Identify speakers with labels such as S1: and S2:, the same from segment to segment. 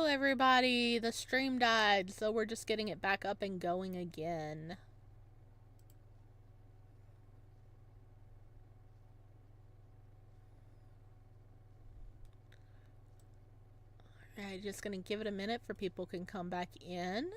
S1: everybody. The stream died, so we're just getting it back up and going again. Alright, just gonna give it a minute for people can come back in.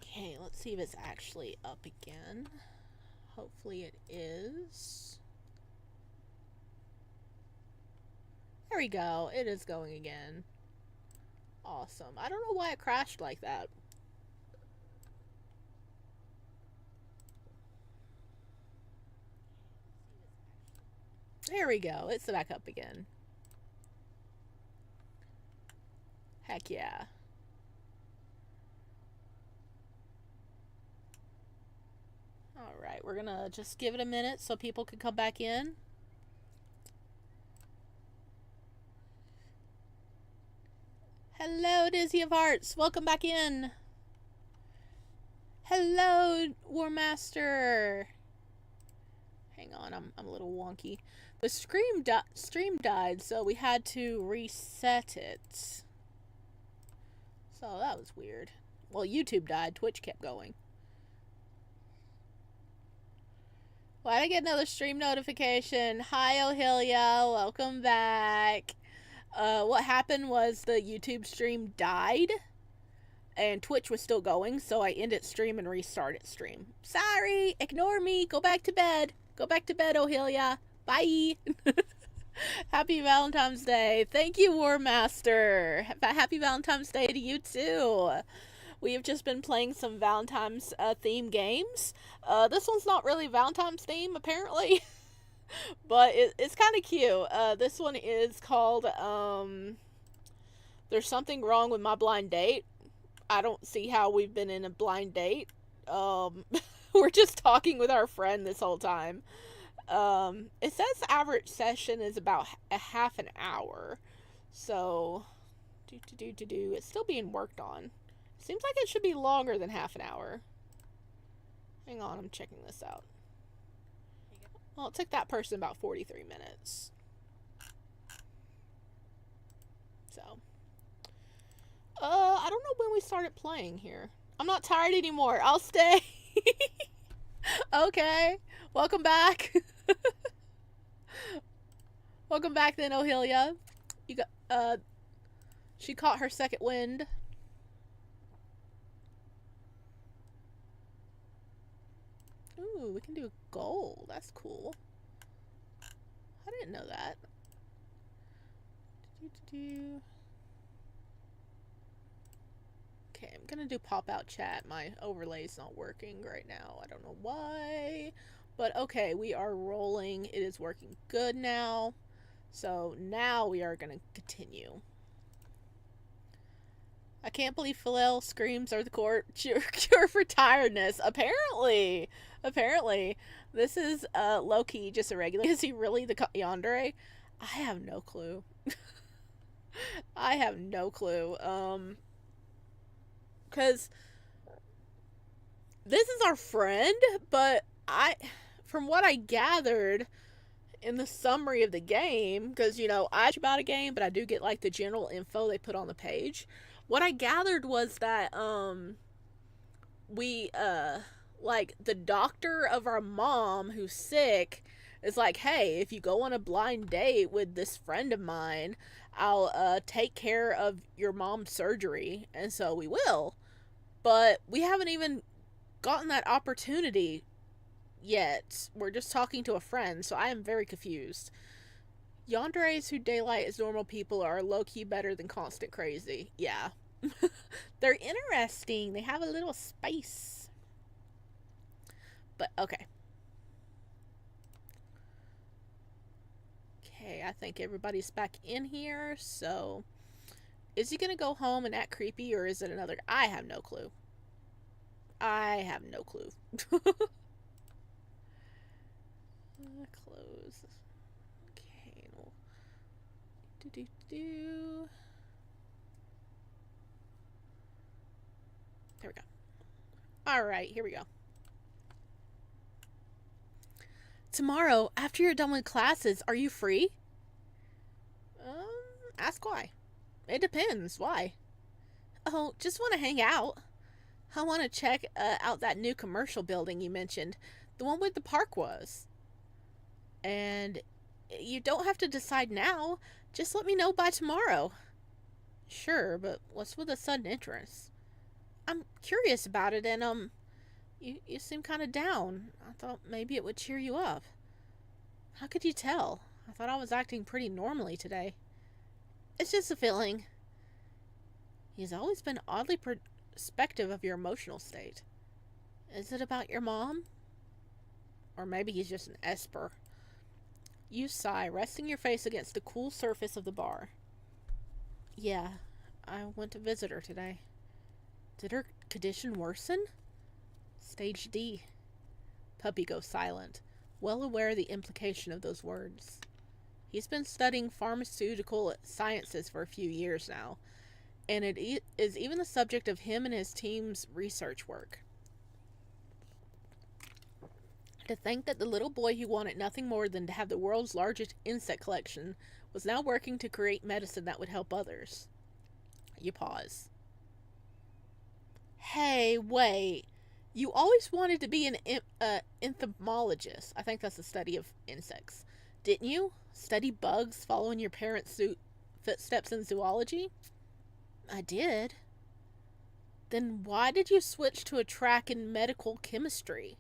S1: Okay, let's see if it's actually up again. Hopefully it is. There we go. It is going again. Awesome. I don't know why it crashed like that. There we go. It's back up again. Heck yeah. Alright, we're gonna just give it a minute so people can come back in. Hello, Dizzy of Hearts. Welcome back in. Hello, War Master. Hang on, I'm a little wonky. The stream died, so we had to reset it. So that was weird. Well, YouTube died. Twitch kept going. Why did I get another stream notification? Hi, Ohilia. Welcome back. What happened was the YouTube stream died and Twitch was still going, so I ended stream and restarted stream. Sorry, ignore me. Go back to bed. Go back to bed, Ohilia. Bye. Happy Valentine's Day. Thank you, War Master. Happy Valentine's Day to you too. We have just been playing some Valentine's theme games. This one's not really Valentine's theme, apparently. But it's kind of cute. This one is called, There's Something Wrong with My Blind Date. I don't see how we've been in a blind date. We're just talking with our friend this whole time. It says the average session is about a half an hour. So, it's still being worked on. Seems like it should be longer than half an hour. Hang on, I'm checking this out. Well, it took that person about 43 minutes. So. I don't know when we started playing here. I'm not tired anymore. I'll stay. Okay. Welcome back. Welcome back then, Ohilia. You got, she caught her second wind. Ooh, we can do gold. That's cool. I didn't know that. Okay, I'm gonna do pop-out chat. My overlay's not working right now. I don't know why. But okay, we are rolling. It is working good now. So now we are gonna continue. I can't believe Philel screams are the cure for tiredness. Apparently. This is low-key just a regular. Is he really the yandere? I have no clue. I have no clue. Because this is our friend, but from what I gathered in the summary of the game, because, you know, I about a game, but I do get, like, the general info they put on the page. What I gathered was that, like, the doctor of our mom who's sick is like, hey, if you go on a blind date with this friend of mine, I'll, take care of your mom's surgery. And so we will. But we haven't even gotten that opportunity yet. We're just talking to a friend, so I am very confused. Yanderes who daylight as normal people are low-key better than constant crazy. Yeah. They're interesting. They have a little spice. But, okay. Okay, I think everybody's back in here, so... Is he gonna go home and act creepy, or is it another... I have no clue. I have no clue. Close. Okay. Do. There we go. All right, here we go. Tomorrow, after you're done with classes, are you free? Ask why. It depends. Why? Oh, just want to hang out. I want to check out that new commercial building you mentioned. The one where the park was. And you don't have to decide now. Just let me know by tomorrow. Sure, but what's with a sudden interest? I'm curious about it, and you seem kind of down. I thought maybe it would cheer you up. How could you tell? I thought I was acting pretty normally today. It's just a feeling. He's always been oddly perspective of your emotional state. Is it about your mom? Or maybe he's just an esper. You sigh, resting your face against the cool surface of the bar. Yeah, I went to visit her today. Did her condition worsen? Stage D. Puppy goes silent, well aware of the implication of those words. He's been studying pharmaceutical sciences for a few years now, and it is even the subject of him and his team's research work. To think that the little boy who wanted nothing more than to have the world's largest insect collection was now working to create medicine that would help others. You pause. Hey, wait. You always wanted to be an entomologist. I think that's the study of insects. Didn't you? Study bugs following your parents' footsteps in zoology? I did. Then why did you switch to a track in medical chemistry?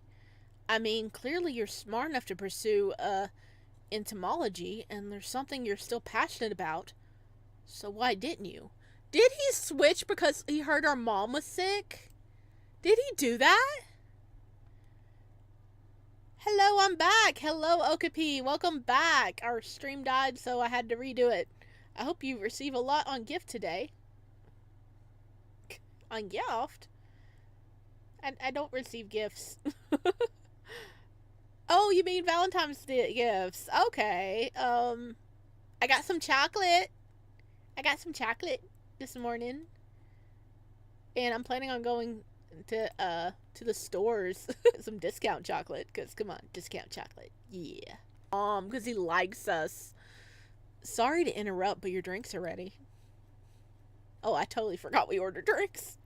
S1: I mean, clearly you're smart enough to pursue entomology, and there's something you're still passionate about. So why didn't you? Did he switch because he heard our mom was sick? Did he do that? Hello, I'm back. Hello, Okapi. Welcome back. Our stream died, so I had to redo it. I hope you receive a lot on gift today. On gift? I don't receive gifts. Oh, you mean Valentine's Day gifts. Okay. I got some chocolate. I got some chocolate this morning. And I'm planning on going to the stores. Some discount chocolate. Because, come on, discount chocolate. Yeah. Because he likes us. Sorry to interrupt, but your drinks are ready. Oh, I totally forgot we ordered drinks.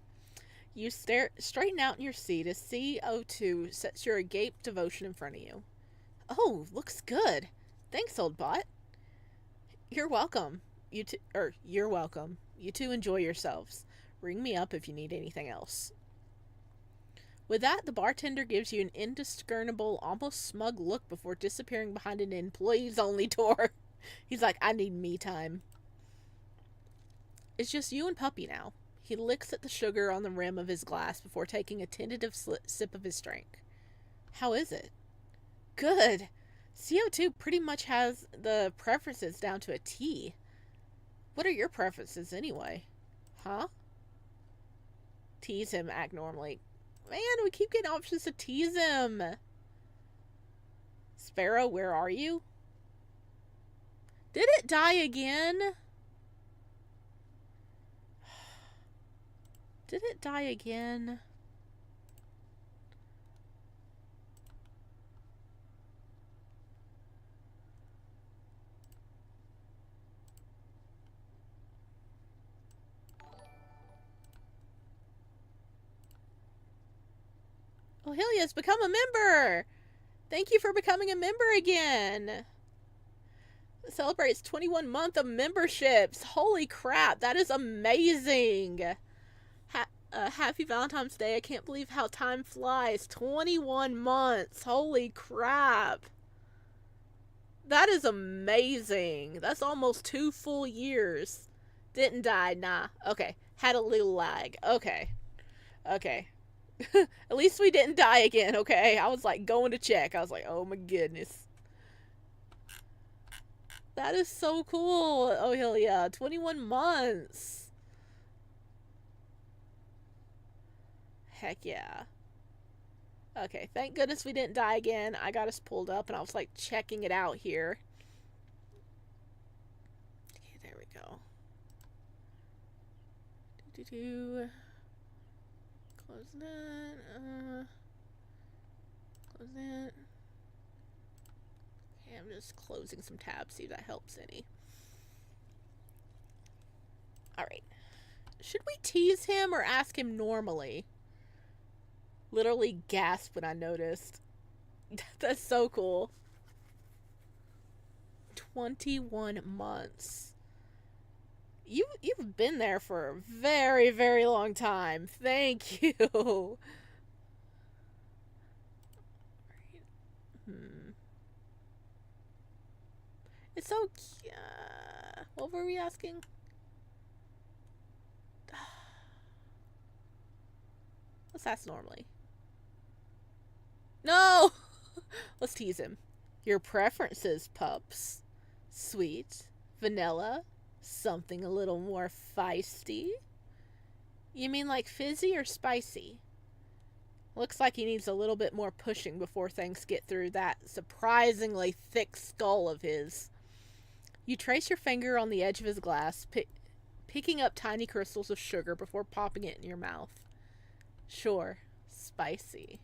S1: You straighten out in your seat as CO2 sets your agape devotion in front of you. Oh, looks good. Thanks, old bot. You're welcome. You're welcome. You two enjoy yourselves. Ring me up if you need anything else. With that, the bartender gives you an indiscernible, almost smug look before disappearing behind an employees-only door. He's like, I need me time. It's just you and Puppy now. He licks at the sugar on the rim of his glass before taking a tentative sip of his drink. How is it? Good. CO2 pretty much has the preferences down to a T. What are your preferences anyway? Huh? Tease him, act normally. Man, we keep getting options to tease him. Sparrow, where are you? Did it die again? Did it die again? Ohelia's become a member! Thank you for becoming a member again! It celebrates 21 months of memberships! Holy crap, that is amazing! Happy Valentine's Day. I can't believe how time flies. 21 months. Holy crap. That is amazing. That's almost 2 full years. Didn't die. Nah. Okay. Had a little lag. Okay. Okay. At least we didn't die again, okay? I was like going to check. I was like, oh my goodness. That is so cool. Oh, hell yeah. 21 months. Heck yeah. Okay, thank goodness we didn't die again. I got us pulled up and I was like checking it out here. Okay, there we go. Do-do-do. Close that. Close that. Okay, I'm just closing some tabs, see if that helps any. Alright. Should we tease him or ask him normally? Literally gasped when I noticed. That's so cool. 21 months. You've been there for a very, very long time. Thank you. It's so cute. What were we asking? Let's ask normally. No! Let's tease him. Your preferences, pups. Sweet, vanilla, something a little more feisty? You mean like fizzy or spicy? Looks like he needs a little bit more pushing before things get through that surprisingly thick skull of his. You trace your finger on the edge of his glass, picking up tiny crystals of sugar before popping it in your mouth. Sure, spicy.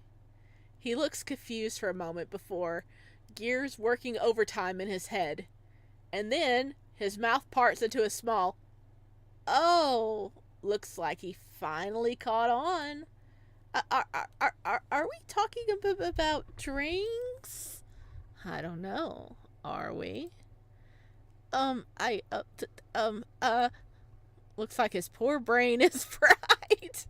S1: He looks confused for a moment before, gears working overtime in his head. And then his mouth parts into a small, oh, looks like he finally caught on. Are we talking about drinks? I don't know. Are we? Looks like his poor brain is fried.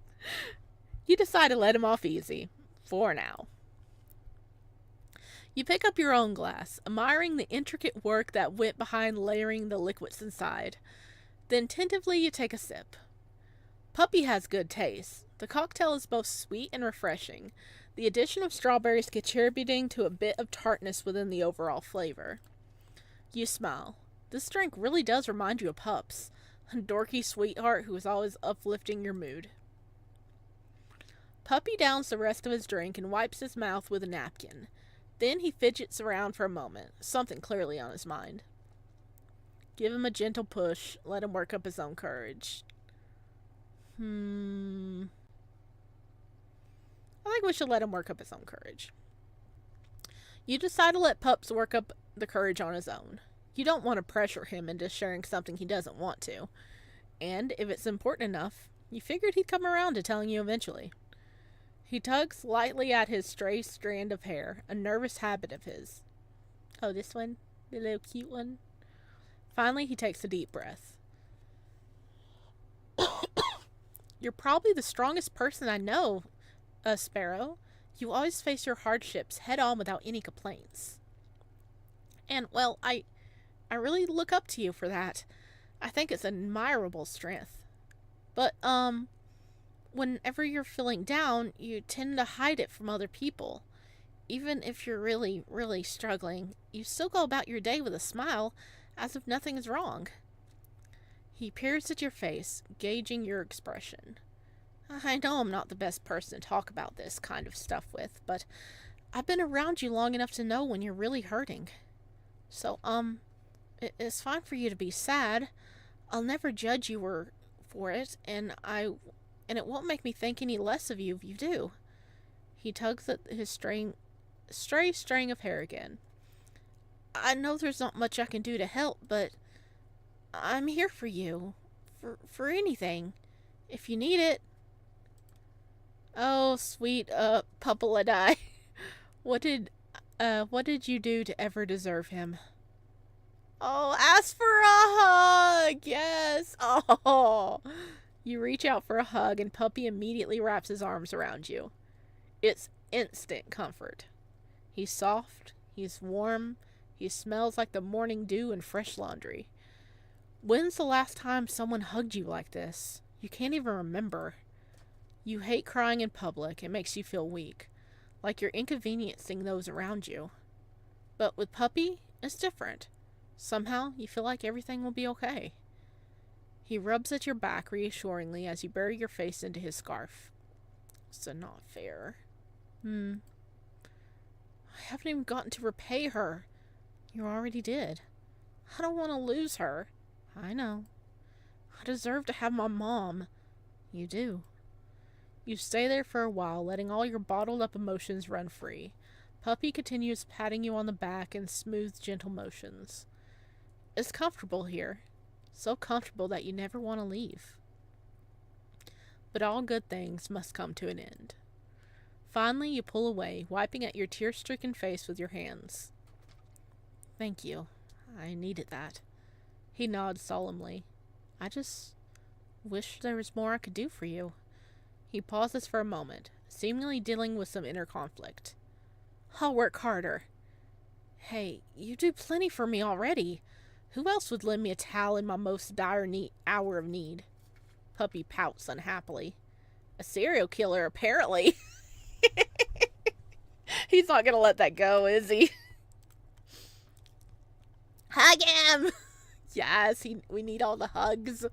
S1: You decide to let him off easy. For now. You pick up your own glass, admiring the intricate work that went behind layering the liquids inside. Then tentatively you take a sip. Puppy has good taste. The cocktail is both sweet and refreshing, the addition of strawberries contributing to a bit of tartness within the overall flavor. You smile. This drink really does remind you of Pups, a dorky sweetheart who is always uplifting your mood. Puppy downs the rest of his drink and wipes his mouth with a napkin. Then he fidgets around for a moment, something clearly on his mind. Give him a gentle push, let him work up his own courage. I think we should let him work up his own courage. You decide to let Pups work up the courage on his own. You don't want to pressure him into sharing something he doesn't want to. And if it's important enough, you figured he'd come around to telling you eventually. He tugs lightly at his stray strand of hair, a nervous habit of his. Oh, this one? The little cute one? Finally, he takes a deep breath. You're probably the strongest person I know, Sparrow. You always face your hardships head on without any complaints. And, well, I really look up to you for that. I think it's an admirable strength. But, whenever you're feeling down, you tend to hide it from other people. Even if you're really, really struggling, you still go about your day with a smile, as if nothing is wrong. He peers at your face, gauging your expression. I know I'm not the best person to talk about this kind of stuff with, but I've been around you long enough to know when you're really hurting. So, it's fine for you to be sad. I'll never judge you for it, and it won't make me think any less of you if you do. He tugs at his stray string of hair again. I know there's not much I can do to help, but I'm here for you. For anything. If you need it. Oh, sweet, Puppeladai. What did you do to ever deserve him? Oh, ask for a hug! Yes! Oh! You reach out for a hug, and Puppy immediately wraps his arms around you. It's instant comfort. He's soft, he's warm, he smells like the morning dew and fresh laundry. When's the last time someone hugged you like this? You can't even remember. You hate crying in public. It makes you feel weak, like you're inconveniencing those around you. But with Puppy, it's different. Somehow, you feel like everything will be okay. He rubs at your back reassuringly as you bury your face into his scarf. So not fair. I haven't even gotten to repay her. You already did. I don't want to lose her. I know. I deserve to have my mom. You do. You stay there for a while, letting all your bottled up emotions run free. Puppy continues patting you on the back in smooth, gentle motions. It's comfortable here. So comfortable that you never want to leave. But all good things must come to an end. Finally, you pull away, wiping at your tear-stricken face with your hands. Thank you. I needed that. He nods solemnly. I just wish there was more I could do for you. He pauses for a moment, seemingly dealing with some inner conflict. I'll work harder. Hey, you do plenty for me already. Who else would lend me a towel in my most dire hour of need? Puppy pouts unhappily. A serial killer, apparently. He's not gonna let that go, is he? Hug him! Yes, we need all the hugs.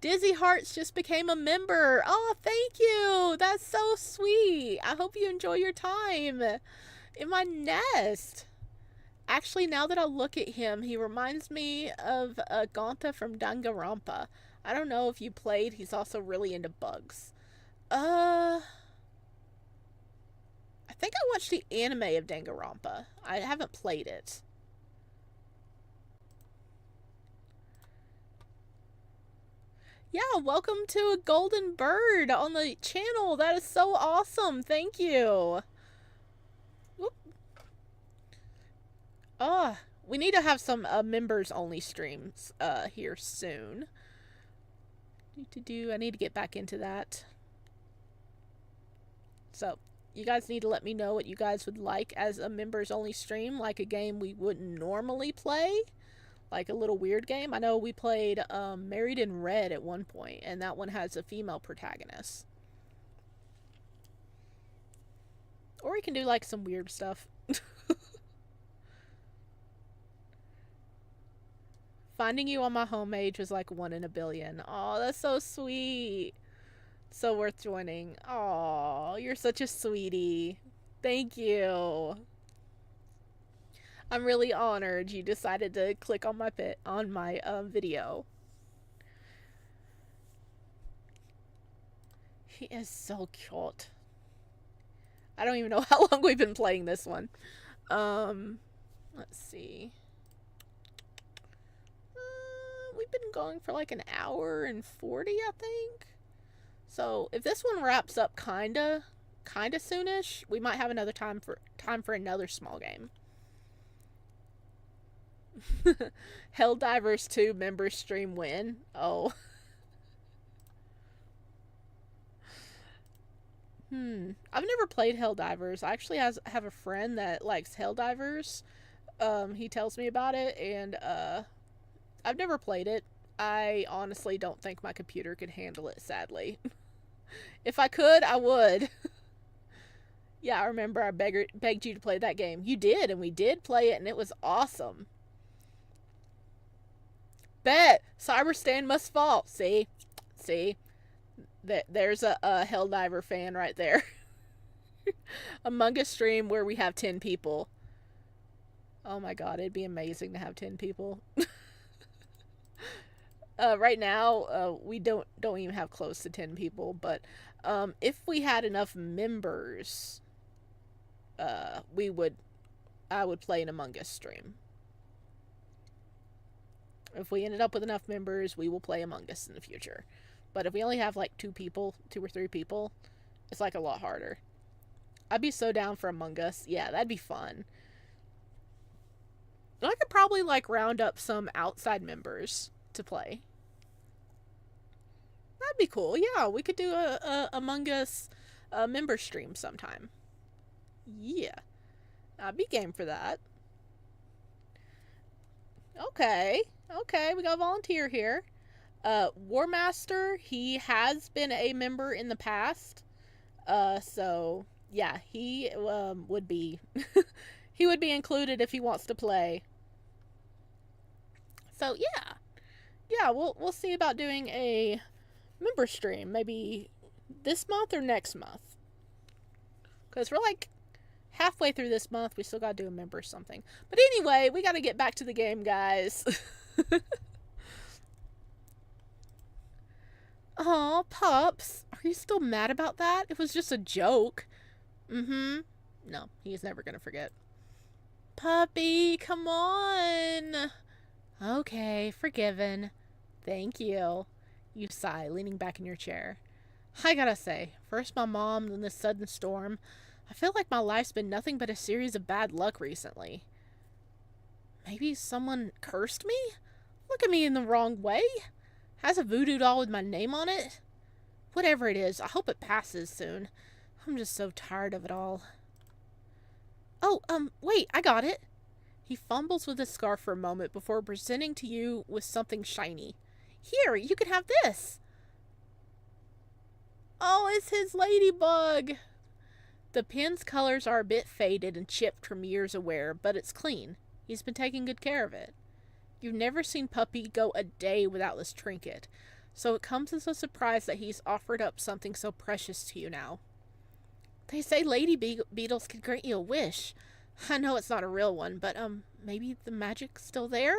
S1: Dizzy Hearts just became a member. Oh, thank you. That's so sweet. I hope you enjoy your time in my nest. Actually, now that I look at him, he reminds me of Gonta from Danganronpa. I don't know if you played. He's also really into bugs. I think I watched the anime of Danganronpa. I haven't played it. Yeah, welcome to a golden bird on the channel. That is so awesome. Thank you. Whoop. We need to have some members only streams here soon. I need to get back into that. So, you guys need to let me know what you guys would like as a members only stream, like a game we wouldn't normally play. Like a little weird game. I know we played Married in Red at one point, and that one has a female protagonist. Or we can do like some weird stuff. Finding you on my homepage was like 1 in a billion. Oh, that's so sweet. So worth joining. Oh, you're such a sweetie. Thank you. I'm really honored you decided to click on my video. He is so cute. I don't even know how long we've been playing this one. Let's see. We've been going for like an hour and 40, I think. So if this one wraps up kinda soonish, we might have another time for another small game. Helldivers 2 member stream win. Oh. I've never played Helldivers. I actually have a friend that likes Helldivers. He tells me about it, and I've never played it. I honestly don't think my computer could handle it, sadly. If I could, I would. Yeah, I remember I begged you to play that game. You did, and we did play it, and it was awesome. Bet! Cyberstan must fall. See? There's a Helldiver fan right there. Among Us stream where we have 10 people. Oh my god, it'd be amazing to have 10 people. Right now, we don't even have close to 10 people, but if we had enough members, I would play an Among Us stream. If we ended up with enough members, we will play Among Us in the future. But if we only have like 2 or 3 people, it's like a lot harder. I'd be so down for Among Us. Yeah, that'd be fun. I could probably like round up some outside members to play. That'd be cool. Yeah, we could do a Among Us member stream sometime. Yeah. I'd be game for that. Okay, we got a volunteer here. War Master, he has been a member in the past. So yeah, he would be he would be included if he wants to play. So yeah, we'll see about doing a member stream maybe this month or next month. Because we're like halfway through this month. We still got to do a member or something. But anyway, we got to get back to the game, guys. Aw, Pups. Are you still mad about that? It was just a joke. Mm-hmm. No, he's never going to forget. Puppy, come on. Okay, forgiven. Thank you. You sigh, leaning back in your chair. I gotta say, first my mom, then this sudden storm. I feel like my life's been nothing but a series of bad luck recently. Maybe someone cursed me? Look at me in the wrong way. Has a voodoo doll with my name on it? Whatever it is, I hope it passes soon. I'm just so tired of it all. Oh, wait, I got it. He fumbles with his scarf for a moment before presenting to you with something shiny. Here, you can have this. Oh, it's his ladybug. The pin's colors are a bit faded and chipped from years of wear, but it's clean. He's been taking good care of it. You've never seen Puppy go a day without this trinket, so it comes as a surprise that he's offered up something so precious to you now. They say lady beetles can grant you a wish. I know it's not a real one, but, maybe the magic's still there?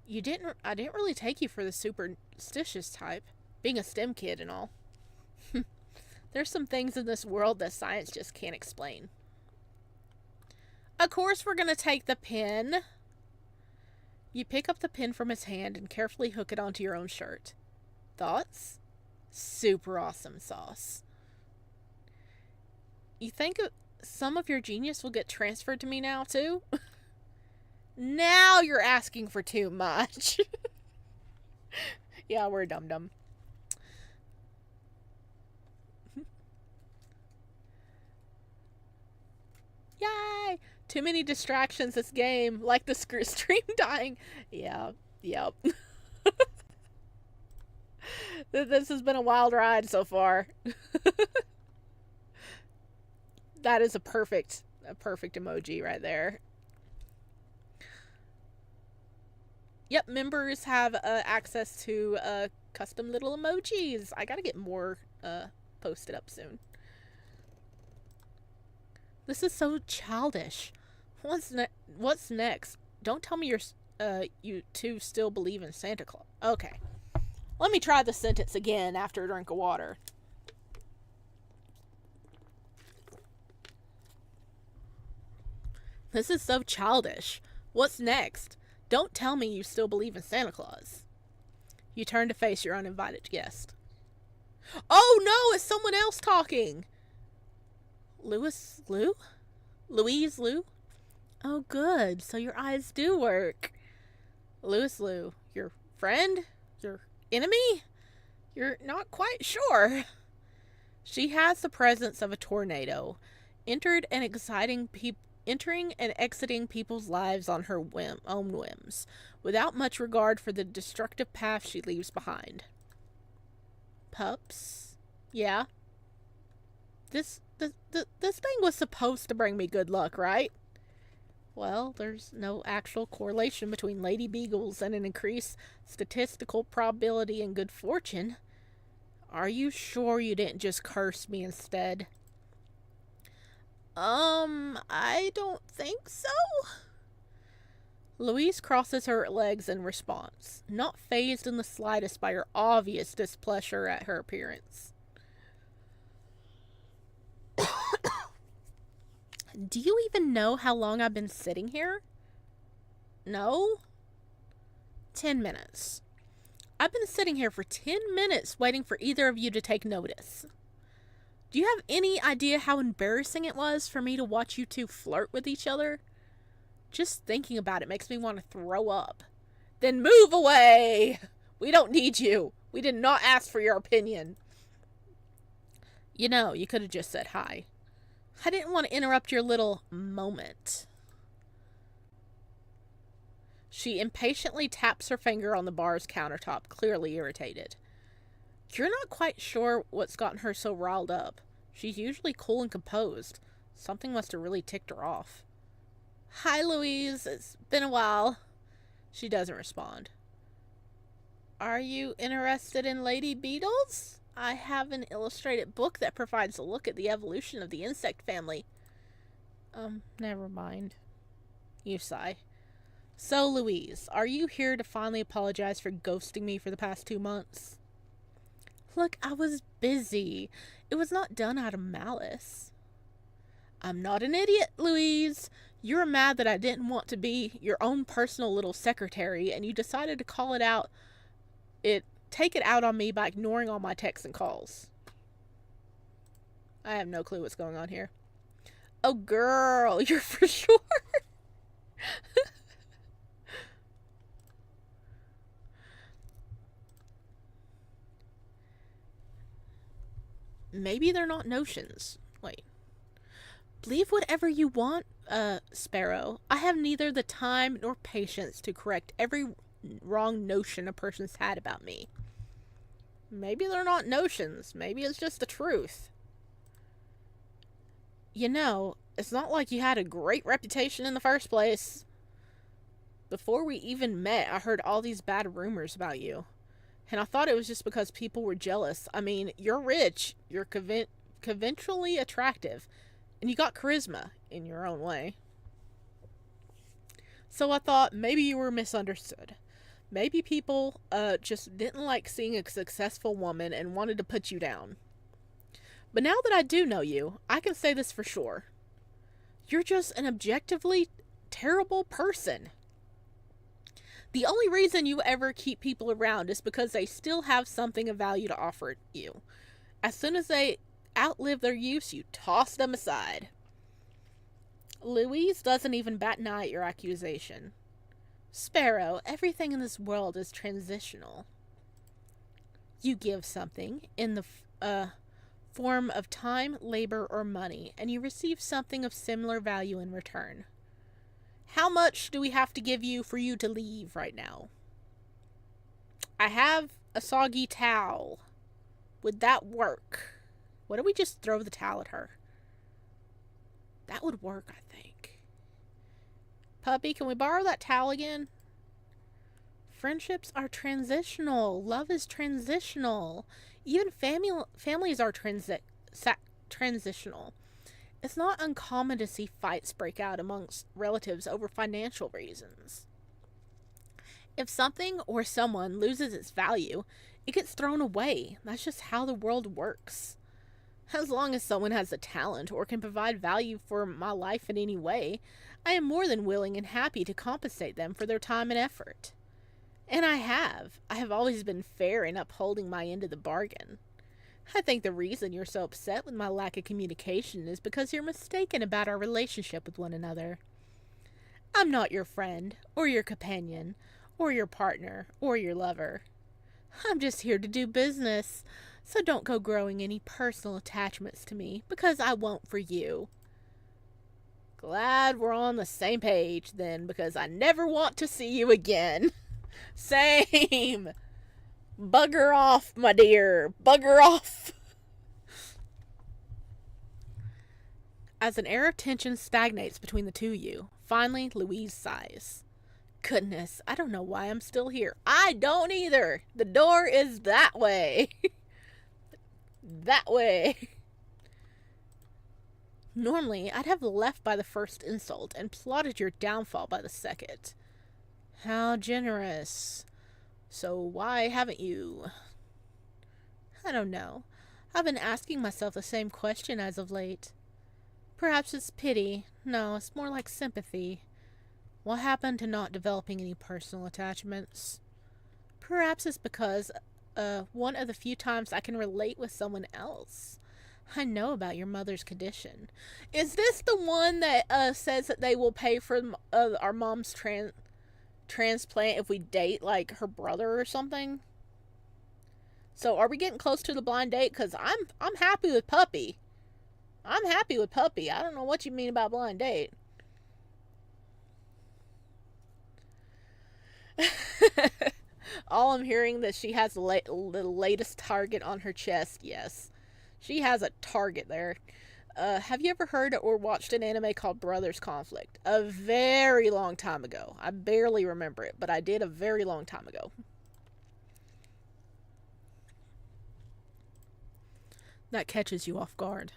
S1: I didn't really take you for the superstitious type, being a STEM kid and all. There's some things in this world that science just can't explain. Of course we're gonna take the pin. You pick up the pin from his hand and carefully hook it onto your own shirt. Thoughts? Super awesome sauce. You think some of your genius will get transferred to me now, too? Now you're asking for too much. Yeah, we're dum-dum. Yay! Too many distractions this game, like the stream dying. Yeah, yep. This has been a wild ride so far. That is a perfect emoji right there. Yep, members have access to custom little emojis. I gotta get more posted up soon. This is so childish. What's next? Don't tell me you two still believe in Santa Claus. Okay. Let me try the sentence again after a drink of water. This is so childish. What's next? Don't tell me you still believe in Santa Claus. You turn to face your uninvited guest. Oh no, it's someone else talking. Louise Liu? Oh good, so your eyes do work. Louise Liu, your friend? Your enemy? You're not quite sure. She has the presence of a tornado, entering and exiting people's lives on her own whims, without much regard for the destructive path she leaves behind. Pups? Yeah? This thing was supposed to bring me good luck, right? Well, there's no actual correlation between lady beagles and an increased statistical probability in good fortune. Are you sure you didn't just curse me instead? I don't think so. Louise crosses her legs in response, not fazed in the slightest by her obvious displeasure at her appearance. Do you even know how long I've been sitting here? No? 10 minutes. I've been sitting here for 10 minutes waiting for either of you to take notice. Do you have any idea how embarrassing it was for me to watch you two flirt with each other? Just thinking about it makes me want to throw up. Then move away! We don't need you. We did not ask for your opinion. You know, you could have just said hi. I didn't want to interrupt your little moment. She impatiently taps her finger on the bar's countertop, clearly irritated. You're not quite sure what's gotten her so riled up. She's usually cool and composed. Something must have really ticked her off. Hi, Louise. It's been a while. She doesn't respond. Are you interested in lady beetles? I have an illustrated book that provides a look at the evolution of the insect family. Never mind. You sigh. So, Louise, are you here to finally apologize for ghosting me for the past 2 months? Look, I was busy. It was not done out of malice. I'm not an idiot, Louise. You're mad that I didn't want to be your own personal little secretary, and you decided to take it out on me by ignoring all my texts and calls. I have no clue what's going on here. Oh, girl, you're for sure. Maybe they're not notions. Wait. Believe whatever you want, Sparrow. I have neither the time nor patience to correct every wrong notion a person's had about me. Maybe they're not notions. Maybe it's just the truth. You know, it's not like you had a great reputation in the first place. Before we even met, I heard all these bad rumors about you. And I thought it was just because people were jealous. I mean, you're rich, you're conventionally attractive, and you got charisma in your own way. So I thought maybe you were misunderstood. Maybe people just didn't like seeing a successful woman and wanted to put you down. But now that I do know you, I can say this for sure. You're just an objectively terrible person. The only reason you ever keep people around is because they still have something of value to offer you. As soon as they outlive their use, you toss them aside. Louise doesn't even bat an eye at your accusation. Sparrow, everything in this world is transitional. You give something in the form of time, labor, or money, and you receive something of similar value in return. How much do we have to give you for you to leave right now? I have a soggy towel. Would that work? What if we just throw the towel at her? That would work, I think. Puppy, can we borrow that towel again? Friendships are transitional. Love is transitional. Even families are transitional. It's not uncommon to see fights break out amongst relatives over financial reasons. If something or someone loses its value, it gets thrown away. That's just how the world works. As long as someone has a talent or can provide value for my life in any way, I am more than willing and happy to compensate them for their time and effort. And I have. I have always been fair in upholding my end of the bargain. I think the reason you're so upset with my lack of communication is because you're mistaken about our relationship with one another. I'm not your friend, or your companion, or your partner, or your lover. I'm just here to do business, so don't go growing any personal attachments to me, because I won't for you. Glad we're on the same page, then, because I never want to see you again. Same. Bugger off, my dear. Bugger off. As an air of tension stagnates between the two of you, finally Louise sighs. Goodness, I don't know why I'm still here. I don't either. The door is that way. That way. Normally, I'd have left by the first insult and plotted your downfall by the second. How generous. So why haven't you? I don't know. I've been asking myself the same question as of late. Perhaps it's pity. No, it's more like sympathy. What happened to not developing any personal attachments? Perhaps it's because one of the few times I can relate with someone else. I know about your mother's condition. Is this the one that says that they will pay for our mom's transplant if we date like her brother or something? So are we getting close to the blind date? Because I'm happy with puppy. I'm happy with puppy. I don't know what you mean about blind date. All I'm hearing that she has the latest target on her chest. Yes, she has a target there. Have you ever heard or watched an anime called Brothers Conflict? A very long time ago. I barely remember it, but I did a very long time ago. That catches you off guard.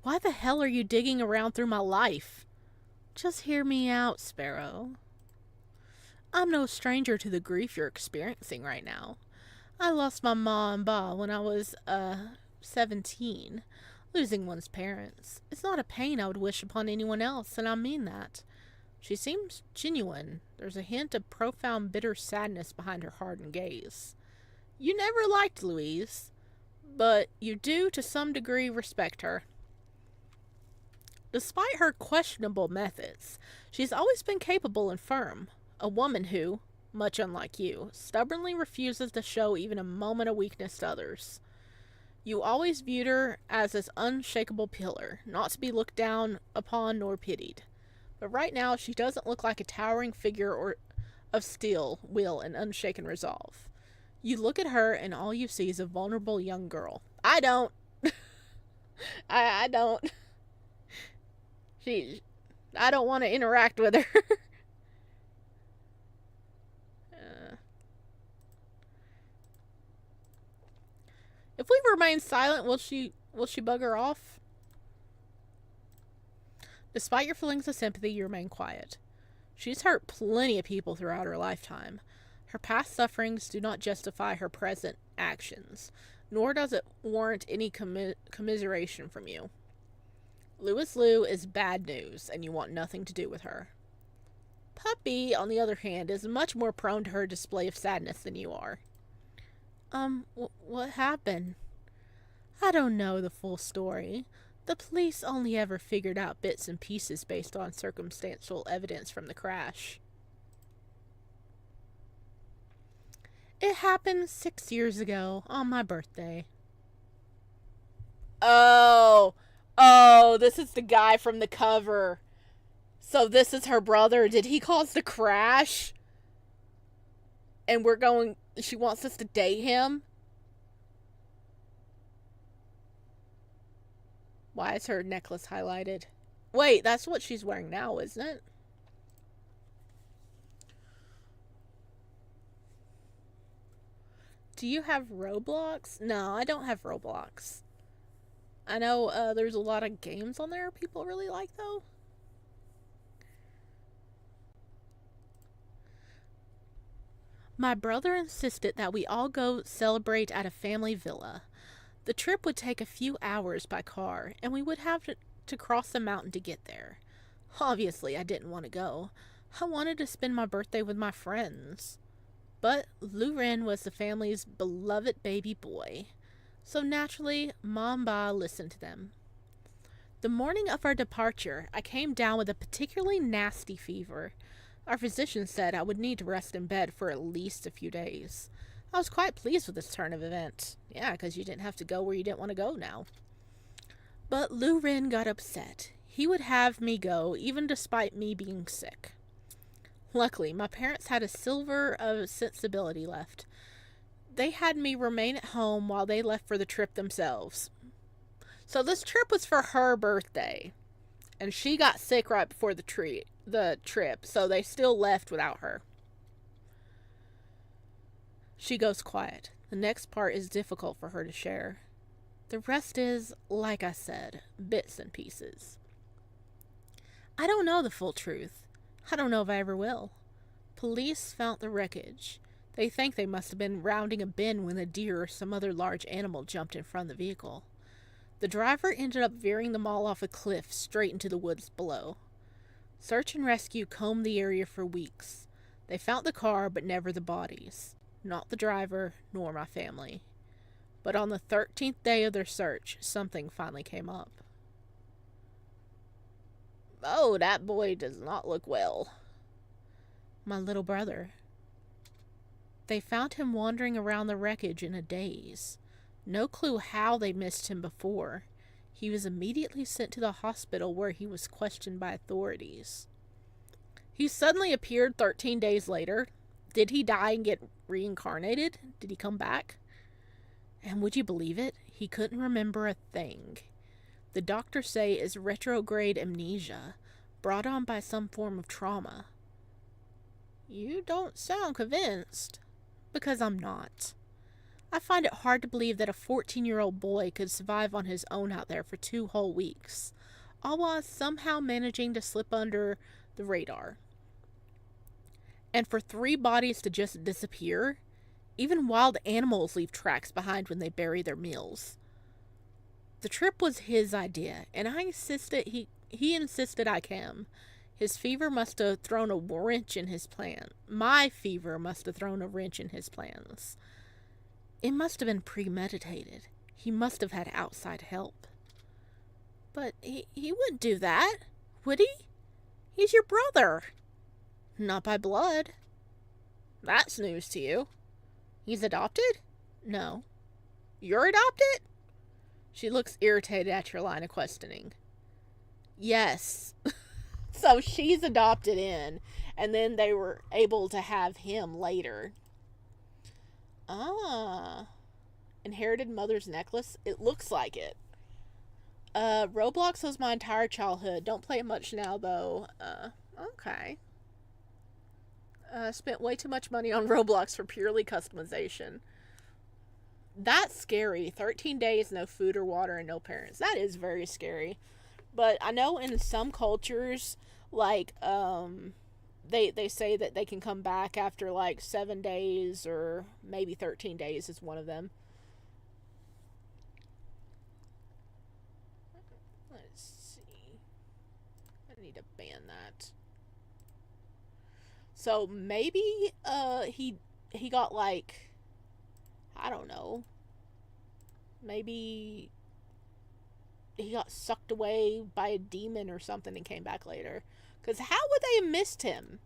S1: Why the hell are you digging around through my life? Just hear me out, Sparrow. I'm no stranger to the grief you're experiencing right now. I lost my ma and ba when I was, 17. Losing one's parents. It's not a pain I would wish upon anyone else, and I mean that. She seems genuine. There's a hint of profound bitter sadness behind her hardened gaze. You never liked Louise, but you do, to some degree, respect her. Despite her questionable methods, she's always been capable and firm. A woman who, much unlike you, stubbornly refuses to show even a moment of weakness to others. You always viewed her as this unshakable pillar, not to be looked down upon nor pitied. But right now, she doesn't look like a towering figure of steel, will, and unshaken resolve. You look at her, and all you see is a vulnerable young girl. I don't. I don't. I don't want to interact with her. If we remain silent, will she bug her off? Despite your feelings of sympathy, you remain quiet. She's hurt plenty of people throughout her lifetime. Her past sufferings do not justify her present actions, nor does it warrant any commiseration from you. Louis Lou is bad news, and you want nothing to do with her. Puppy, on the other hand, is much more prone to her display of sadness than you are. What happened? I don't know the full story. The police only ever figured out bits and pieces based on circumstantial evidence from the crash. It happened 6 years ago, on my birthday. Oh, this is the guy from the cover. So this is her brother. Did he cause the crash? And she wants us to date him? Why is her necklace highlighted? Wait, that's what she's wearing now, isn't it? Do you have Roblox? No, I don't have Roblox. I know there's a lot of games on there people really like, though. My brother insisted that we all go celebrate at a family villa. The trip would take a few hours by car, and we would have to cross the mountain to get there. Obviously, I didn't want to go. I wanted to spend my birthday with my friends. But Lou Ren was the family's beloved baby boy. So naturally, Mom Ba listened to them. The morning of our departure, I came down with a particularly nasty fever. Our physician said I would need to rest in bed for at least a few days. I was quite pleased with this turn of events. Yeah, because you didn't have to go where you didn't want to go now. But Lou Ren got upset. He would have me go, even despite me being sick. Luckily, my parents had a sliver of sensibility left. They had me remain at home while they left for the trip themselves. So this trip was for her birthday. And she got sick right before the trip, so they still left without her. She goes quiet. The next part is difficult for her to share. The rest is, like I said, bits and pieces. I don't know the full truth. I don't know if I ever will. Police found the wreckage. They think they must have been rounding a bend when a deer or some other large animal jumped in front of the vehicle. The driver ended up veering them all off a cliff straight into the woods below. Search and rescue combed the area for weeks. They found the car, but never the bodies. Not the driver, nor my family. But on the 13th day of their search, something finally came up. Oh, that boy does not look well. My little brother. They found him wandering around the wreckage in a daze. No clue how they missed him before. He was immediately sent to the hospital where he was questioned by authorities. He suddenly appeared 13 days later. Did he die and get reincarnated? Did he come back? And would you believe it? He couldn't remember a thing. The doctors say it's retrograde amnesia, brought on by some form of trauma. You don't sound convinced. Because I'm not. I find it hard to believe that a 14-year-old boy could survive on his own out there for 2 whole weeks, all while somehow managing to slip under the radar. And for 3 bodies to just disappear, even wild animals leave tracks behind when they bury their meals. The trip was his idea, and he insisted I come. His fever must have thrown a wrench in his plan. My fever must have thrown a wrench in his plans. It must have been premeditated. He must have had outside help. But he wouldn't do that, would he? He's your brother. Not by blood. That's news to you. He's adopted? No. You're adopted? She looks irritated at your line of questioning. Yes. So she's adopted in, and then they were able to have him later. Ah. Inherited mother's necklace? It looks like it. Roblox was my entire childhood. Don't play it much now, though. Okay. Spent way too much money on Roblox for purely customization. That's scary. 13 days, no food or water, and no parents. That is very scary. But I know in some cultures, like, they say that they can come back after, like, 7 days or maybe 13 days is one of them. Let's see. I need to ban that. So maybe, he got, like, I don't know. Maybe he got sucked away by a demon or something and came back later. Because how would they have missed him?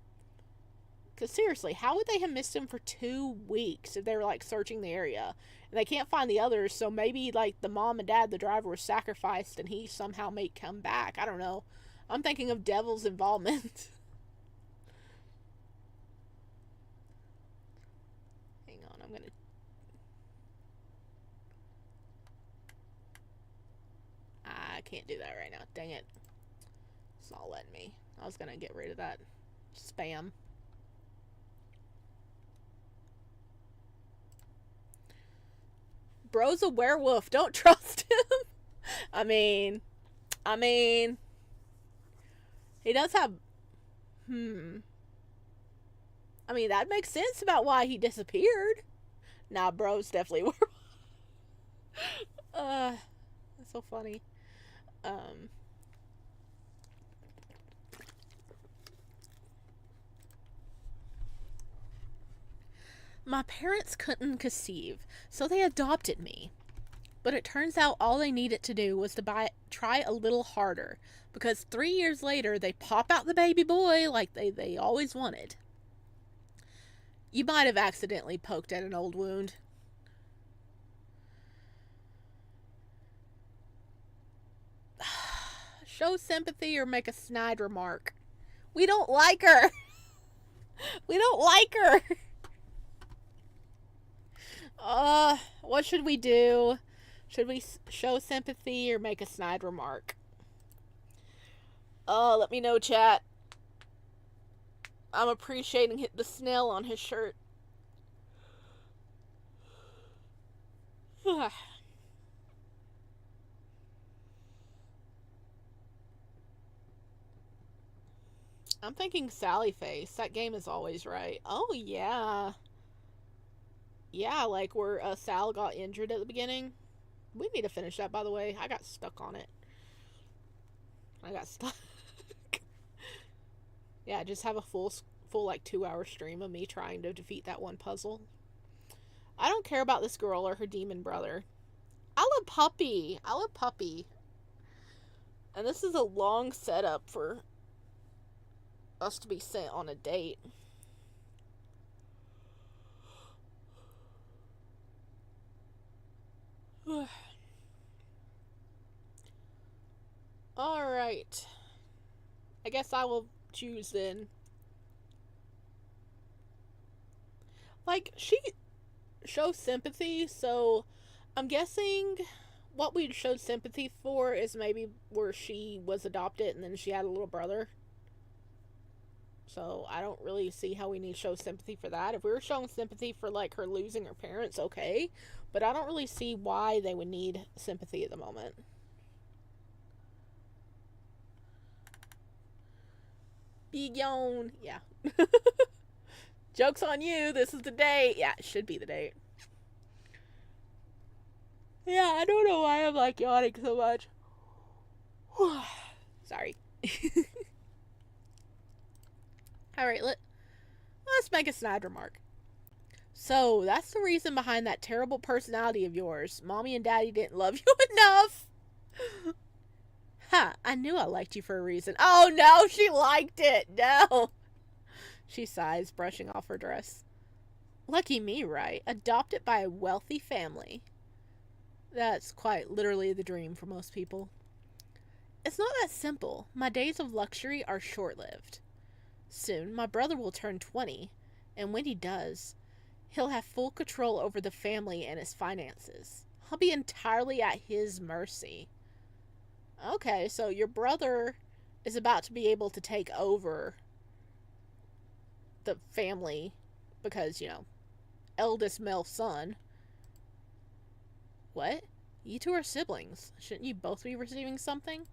S1: Because seriously, how would they have missed him for 2 weeks if they were, like, searching the area? And they can't find the others, so maybe, like, the mom and dad, the driver, was sacrificed and he somehow may come back. I don't know. I'm thinking of devil's involvement. Hang on, I'm going to... I can't do that right now. Dang it. It's not letting me. I was going to get rid of that spam. Bro's a werewolf. Don't trust him. I mean, he does have, I mean, that makes sense about why he disappeared. Nah, bro's definitely werewolf. That's so funny. My parents couldn't conceive, so they adopted me. But it turns out all they needed to do was to try a little harder, because 3 years later they pop out the baby boy like they always wanted. You might have accidentally poked at an old wound. Show sympathy or make a snide remark. We don't like her. We don't like her. What should we do? Should we show sympathy or make a snide remark? Let me know, chat. I'm appreciating the snail on his shirt. I'm thinking Sally Face. That game is always right. Oh, yeah. Yeah, like where Sal got injured at the beginning. We need to finish that, by the way. I got stuck on it. I got stuck. Yeah, just have a full like 2-hour stream of me trying to defeat that one puzzle. I don't care about this girl or her demon brother. I love Puppy. I love Puppy. And this is a long setup for us to be sent on a date. Alright. I guess I will choose then. Like, she shows sympathy, so I'm guessing what we showed sympathy for is maybe where she was adopted and then she had a little brother. So I don't really see how we need to show sympathy for that. If we were showing sympathy for like her losing her parents, okay. But I don't really see why they would need sympathy at the moment. Big yawn. Yeah. Joke's on you. This is the date. Yeah, it should be the date. Yeah, I don't know why I'm like yawning so much. Sorry. Alright, let's make a snide remark. So, that's the reason behind that terrible personality of yours. Mommy and Daddy didn't love you enough. Ha, I knew I liked you for a reason. Oh no, she liked it. No. She sighs, brushing off her dress. Lucky me, right? Adopted by a wealthy family. That's quite literally the dream for most people. It's not that simple. My days of luxury are short-lived. Soon, my brother will turn 20, and when he does, he'll have full control over the family and its finances. I'll be entirely at his mercy. Okay, so your brother is about to be able to take over the family because, eldest male son. What? You two are siblings. Shouldn't you both be receiving something?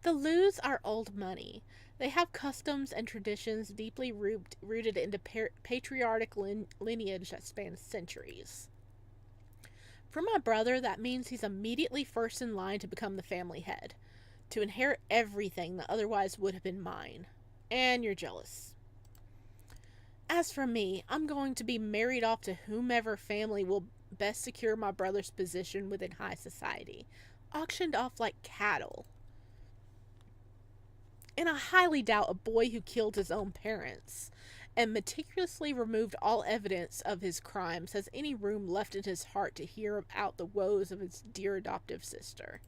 S1: The Lus are old money. They have customs and traditions deeply rooted into patriotic lineage that spans centuries. For my brother, that means he's immediately first in line to become the family head, to inherit everything that otherwise would have been mine. And you're jealous. As for me, I'm going to be married off to whomever family will best secure my brother's position within high society, auctioned off like cattle. And I highly doubt a boy who killed his own parents and meticulously removed all evidence of his crimes has any room left in his heart to hear out the woes of his dear adoptive sister.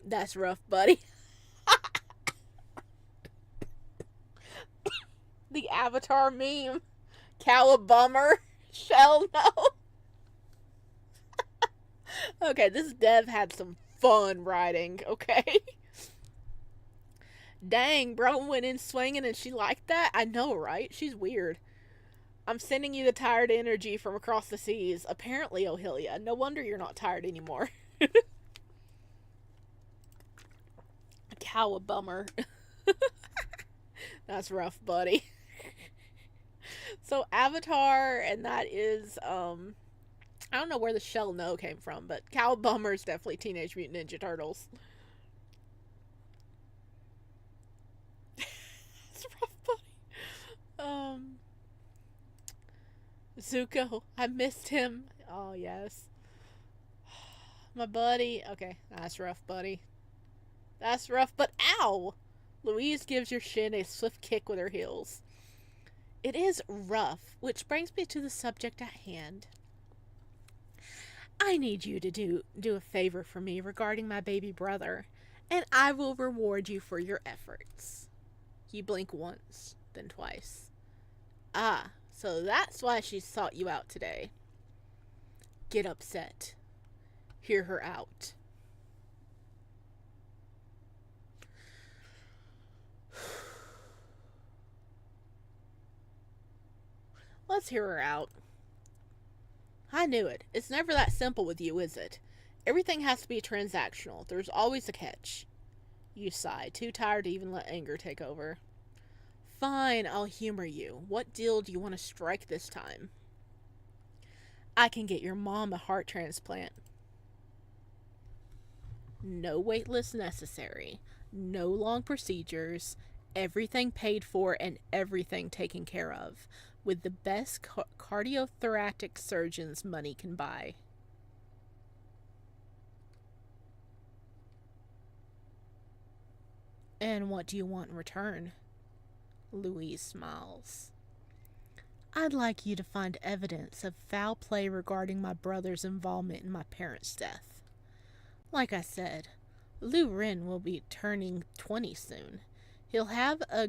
S1: That's rough, buddy. The Avatar meme. Cowabummer. Shell no. Okay, this dev had some fun writing, okay? Dang, bro went in swinging and she liked that? I know, right? She's weird. I'm sending you the tired energy from across the seas. Apparently, Ohilia. No wonder you're not tired anymore. Cowabummer. That's rough, buddy. So, Avatar, and that is, I don't know where the shell no came from, but Cowabummer is definitely Teenage Mutant Ninja Turtles. That's rough, buddy. Zuko, I missed him. Oh, yes. My buddy. Okay, that's rough, buddy. That's rough, but ow! Louise gives your shin a swift kick with her heels. It is rough, which brings me to the subject at hand. I need you to do a favor for me regarding my baby brother, and I will reward you for your efforts. You blink once, then twice. Ah, so that's why she sought you out today. Get upset. Hear her out. Let's hear her out. I knew it. It's never that simple with you, is it? Everything has to be transactional. There's always a catch. You sigh, too tired to even let anger take over. Fine, I'll humor you. What deal do you want to strike this time? I can get your mom a heart transplant. No wait list necessary. No long procedures. Everything paid for and everything taken care of. With the best cardiothoracic surgeons money can buy. And what do you want in return? Louise smiles. I'd like you to find evidence of foul play regarding my brother's involvement in my parents' death. Like I said, Lou Ren will be turning 20 soon. He'll have a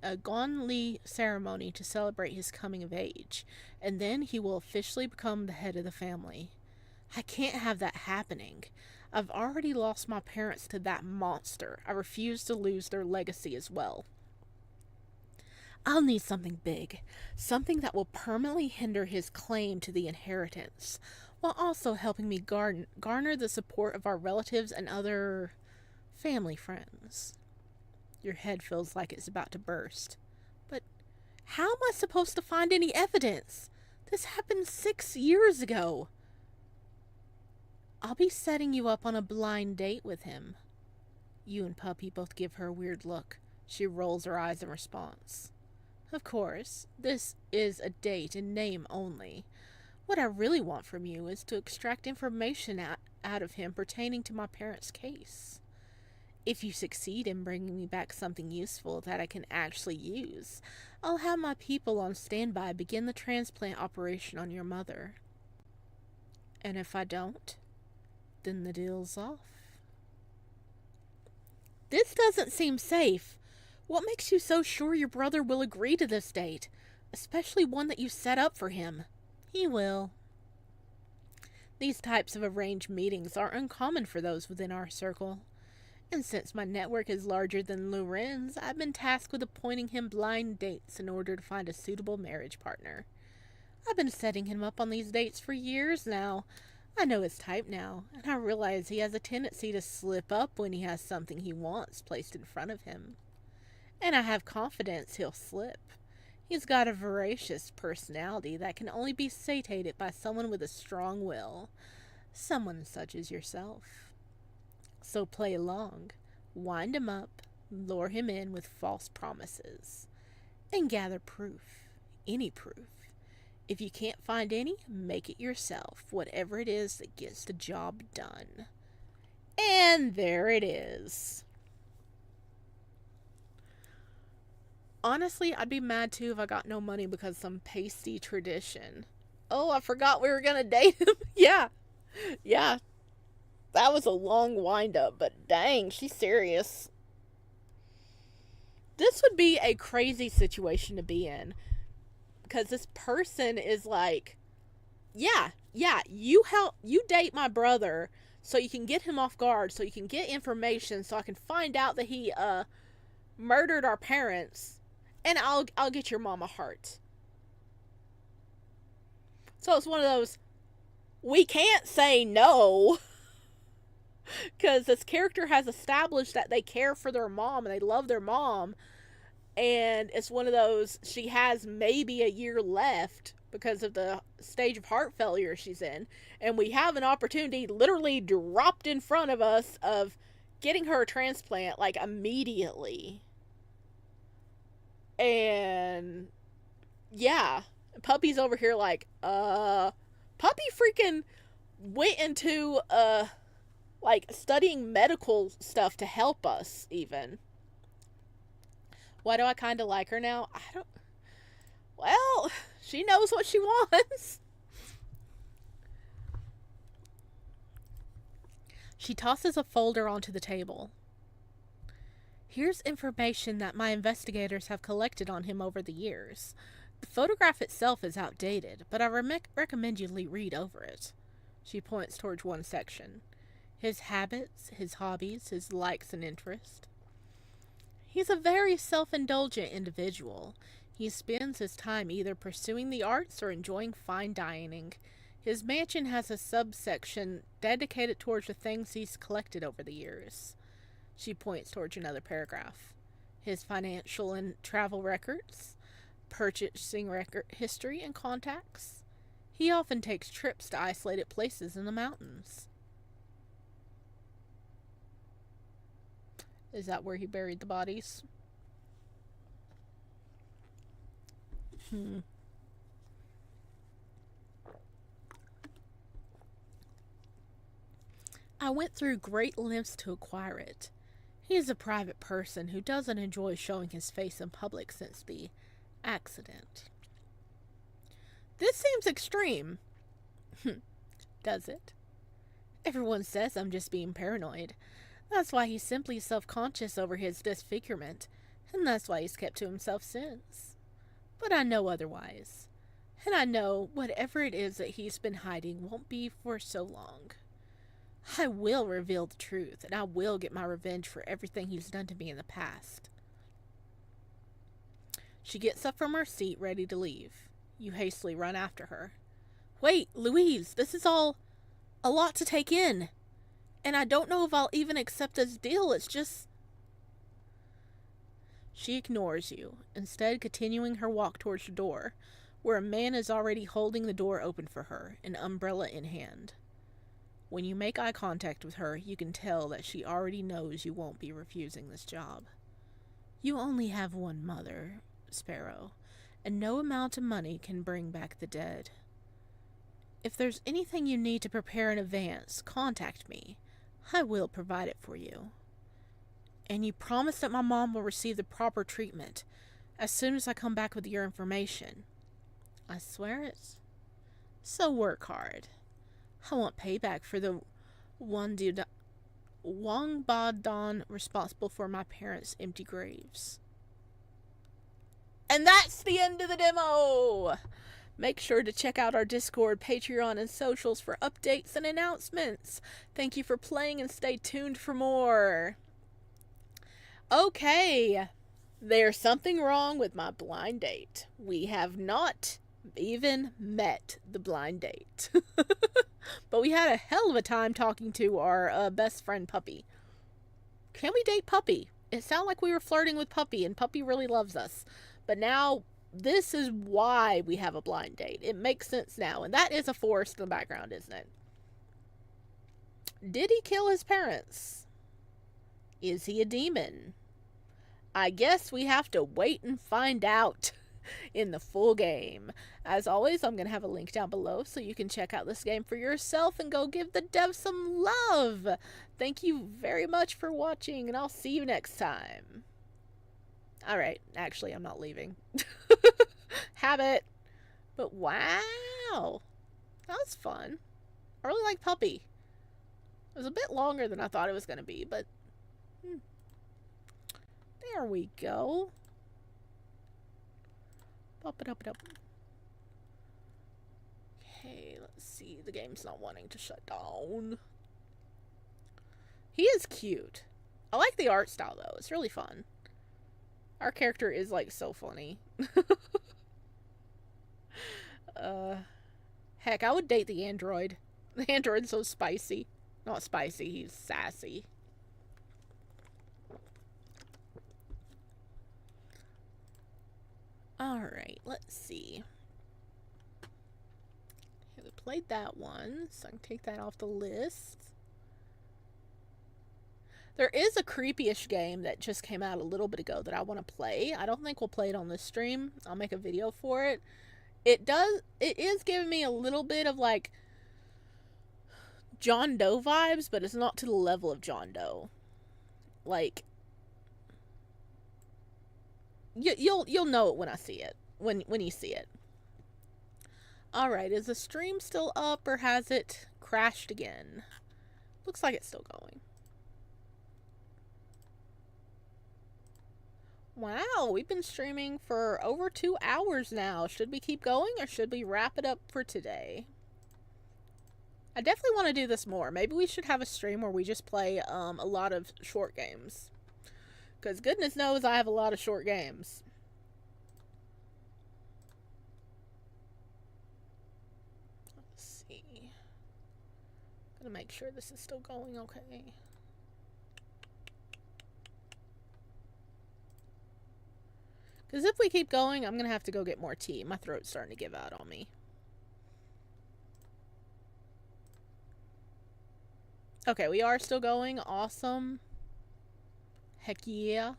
S1: Gonli ceremony to celebrate his coming of age, and then he will officially become the head of the family. I can't have that happening. I've already lost my parents to that monster. I refuse to lose their legacy as well. I'll need something big, something that will permanently hinder his claim to the inheritance, while also helping me garner the support of our relatives and other family friends. Your head feels like it's about to burst. But how am I supposed to find any evidence? This happened 6 years ago. I'll be setting you up on a blind date with him. You and Puppy both give her a weird look. She rolls her eyes in response. Of course, this is a date in name only. What I really want from you is to extract information out of him pertaining to my parents' case. If you succeed in bringing me back something useful that I can actually use, I'll have my people on standby begin the transplant operation on your mother. And if I don't, then the deal's off. This doesn't seem safe. What makes you so sure your brother will agree to this date, especially one that you set up for him? He will. These types of arranged meetings are uncommon for those within our circle. And since my network is larger than Loren's, I've been tasked with appointing him blind dates in order to find a suitable marriage partner. I've been setting him up on these dates for years now. I know his type now, and I realize he has a tendency to slip up when he has something he wants placed in front of him. And I have confidence he'll slip. He's got a voracious personality that can only be satiated by someone with a strong will, someone such as yourself. So play along, wind him up, lure him in with false promises, and gather proof, any proof. If you can't find any, make it yourself, whatever it is that gets the job done. And there it is. Honestly, I'd be mad too if I got no money because of some pasty tradition. Oh, I forgot we were gonna date him. Yeah. That was a long wind up, but dang, she's serious. This would be a crazy situation to be in. Because this person is like, yeah, you date my brother so you can get him off guard, so you can get information, so I can find out that he murdered our parents, and I'll get your mama heart. So it's one of those, we can't say no, because this character has established that they care for their mom and they love their mom. And it's one of those, she has maybe a year left because of the stage of heart failure she's in. And we have an opportunity literally dropped in front of us of getting her a transplant, like, immediately. And, yeah. Puppy's over here like, Puppy freaking went into, like, studying medical stuff to help us, even. Why do I kind of like her now? Well, she knows what she wants. She tosses a folder onto the table. Here's information that my investigators have collected on him over the years. The photograph itself is outdated, but I recommend you read over it. She points towards one section. His habits, his hobbies, his likes and interests. He's a very self-indulgent individual. He spends his time either pursuing the arts or enjoying fine dining. His mansion has a subsection dedicated towards the things he's collected over the years. She points towards another paragraph. His financial and travel records, purchasing record history and contacts. He often takes trips to isolated places in the mountains. Is that where he buried the bodies? I went through great lengths to acquire it. He is a private person who doesn't enjoy showing his face in public since the accident. This seems extreme. Does it? Everyone says I'm just being paranoid. That's why he's simply self-conscious over his disfigurement, and that's why he's kept to himself since. But I know otherwise. And I know whatever it is that he's been hiding won't be for so long. I will reveal the truth, and I will get my revenge for everything he's done to me in the past. She gets up from her seat, ready to leave. You hastily run after her. Wait, Louise, this is all a lot to take in. And I don't know if I'll even accept this deal. It's just... She ignores you, instead continuing her walk towards the door, where a man is already holding the door open for her, an umbrella in hand. When you make eye contact with her, you can tell that she already knows you won't be refusing this job. You only have one mother, Sparrow, and no amount of money can bring back the dead. If there's anything you need to prepare in advance, contact me. I will provide it for you. And you promise that my mom will receive the proper treatment as soon as I come back with your information. I swear it. So work hard. I want payback for the Wang Ba responsible for my parents' empty graves. And that's the end of the demo! Make sure to check out our Discord, Patreon, and socials for updates and announcements. Thank you for playing and stay tuned for more. Okay, there's something wrong with my blind date. We have not even met the blind date. But we had a hell of a time talking to our best friend Puppy. Can we date Puppy? It sounded like we were flirting with Puppy, and Puppy really loves us. But now, this is why we have a blind date. It makes sense now. And that is a forest in the background, isn't it? Did he kill his parents? Is he a demon? I guess we have to wait and find out in the full game. As always, I'm going to have a link down below so you can check out this game for yourself and go give the dev some love. Thank you very much for watching, and I'll see you next time. Alright, actually, I'm not leaving. Habit. But wow. That was fun. I really like Puppy. It was a bit longer than I thought it was going to be, but... There we go. Pop it up it up. Okay, let's see. The game's not wanting to shut down. He is cute. I like the art style, though. It's really fun. Our character is, like, so funny. Heck, I would date the android. The android's so spicy. Not spicy, he's sassy. Alright, let's see. Okay, we played that one, so I can take that off the list. There is a creepy-ish game that just came out a little bit ago that I want to play. I don't think we'll play it on this stream. I'll make a video for it. It is giving me a little bit of, like, John Doe vibes, but it's not to the level of John Doe. Like, you'll know it when I see it. When you see it. Alright, is the stream still up or has it crashed again? Looks like it's still going. Wow, we've been streaming for over 2 hours now. Should we keep going or should we wrap it up for today? I definitely want to do this more. Maybe we should have a stream where we just play a lot of short games. Because goodness knows I have a lot of short games. Let's see. Gotta make sure this is still going okay. Because if we keep going, I'm going to have to go get more tea. My throat's starting to give out on me. Okay, we are still going. Awesome. Heck yeah.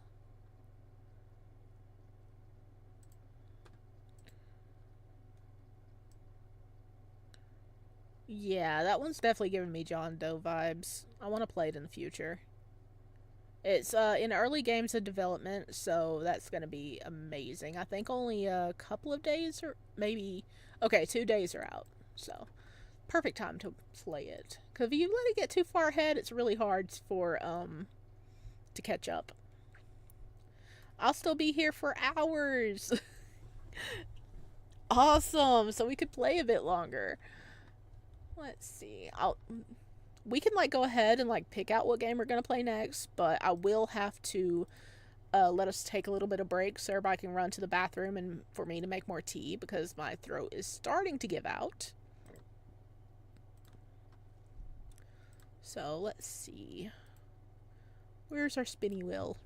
S1: Yeah, that one's definitely giving me John Doe vibes. I want to play it in the future. It's in early games of development, so that's going to be amazing. I think only a couple of days or maybe... Okay, 2 days are out, so perfect time to play it. Because if you let it get too far ahead, it's really hard for to catch up. I'll still be here for hours. Awesome, so we could play a bit longer. Let's see. We can, like, go ahead and, like, pick out what game we're going to play next, but I will have to let us take a little bit of break so everybody can run to the bathroom and for me to make more tea because my throat is starting to give out. So let's see. Where's our spinny wheel?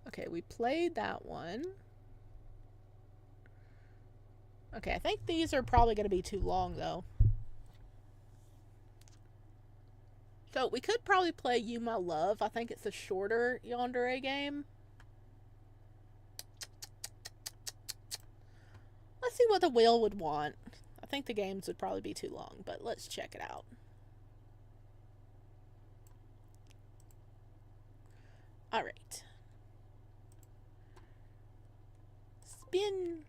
S1: Okay, we played that one. Okay, I think these are probably going to be too long though. So we could probably play You My Love. I think it's a shorter yandere game. Let's see what the wheel would want. I think the games would probably be too long, but let's check it out. Alright. Spin.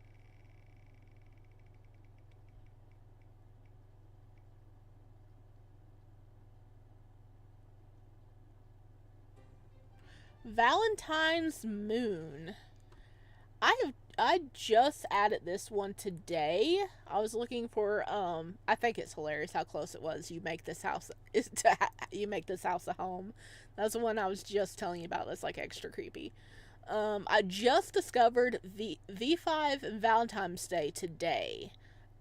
S1: Valentine's Moon. I just added this one today. I was looking for I think it's hilarious how close it was. You make this house a home. That's the one I was just telling you about. That's like extra creepy. I just discovered V5 and Valentine's Day today.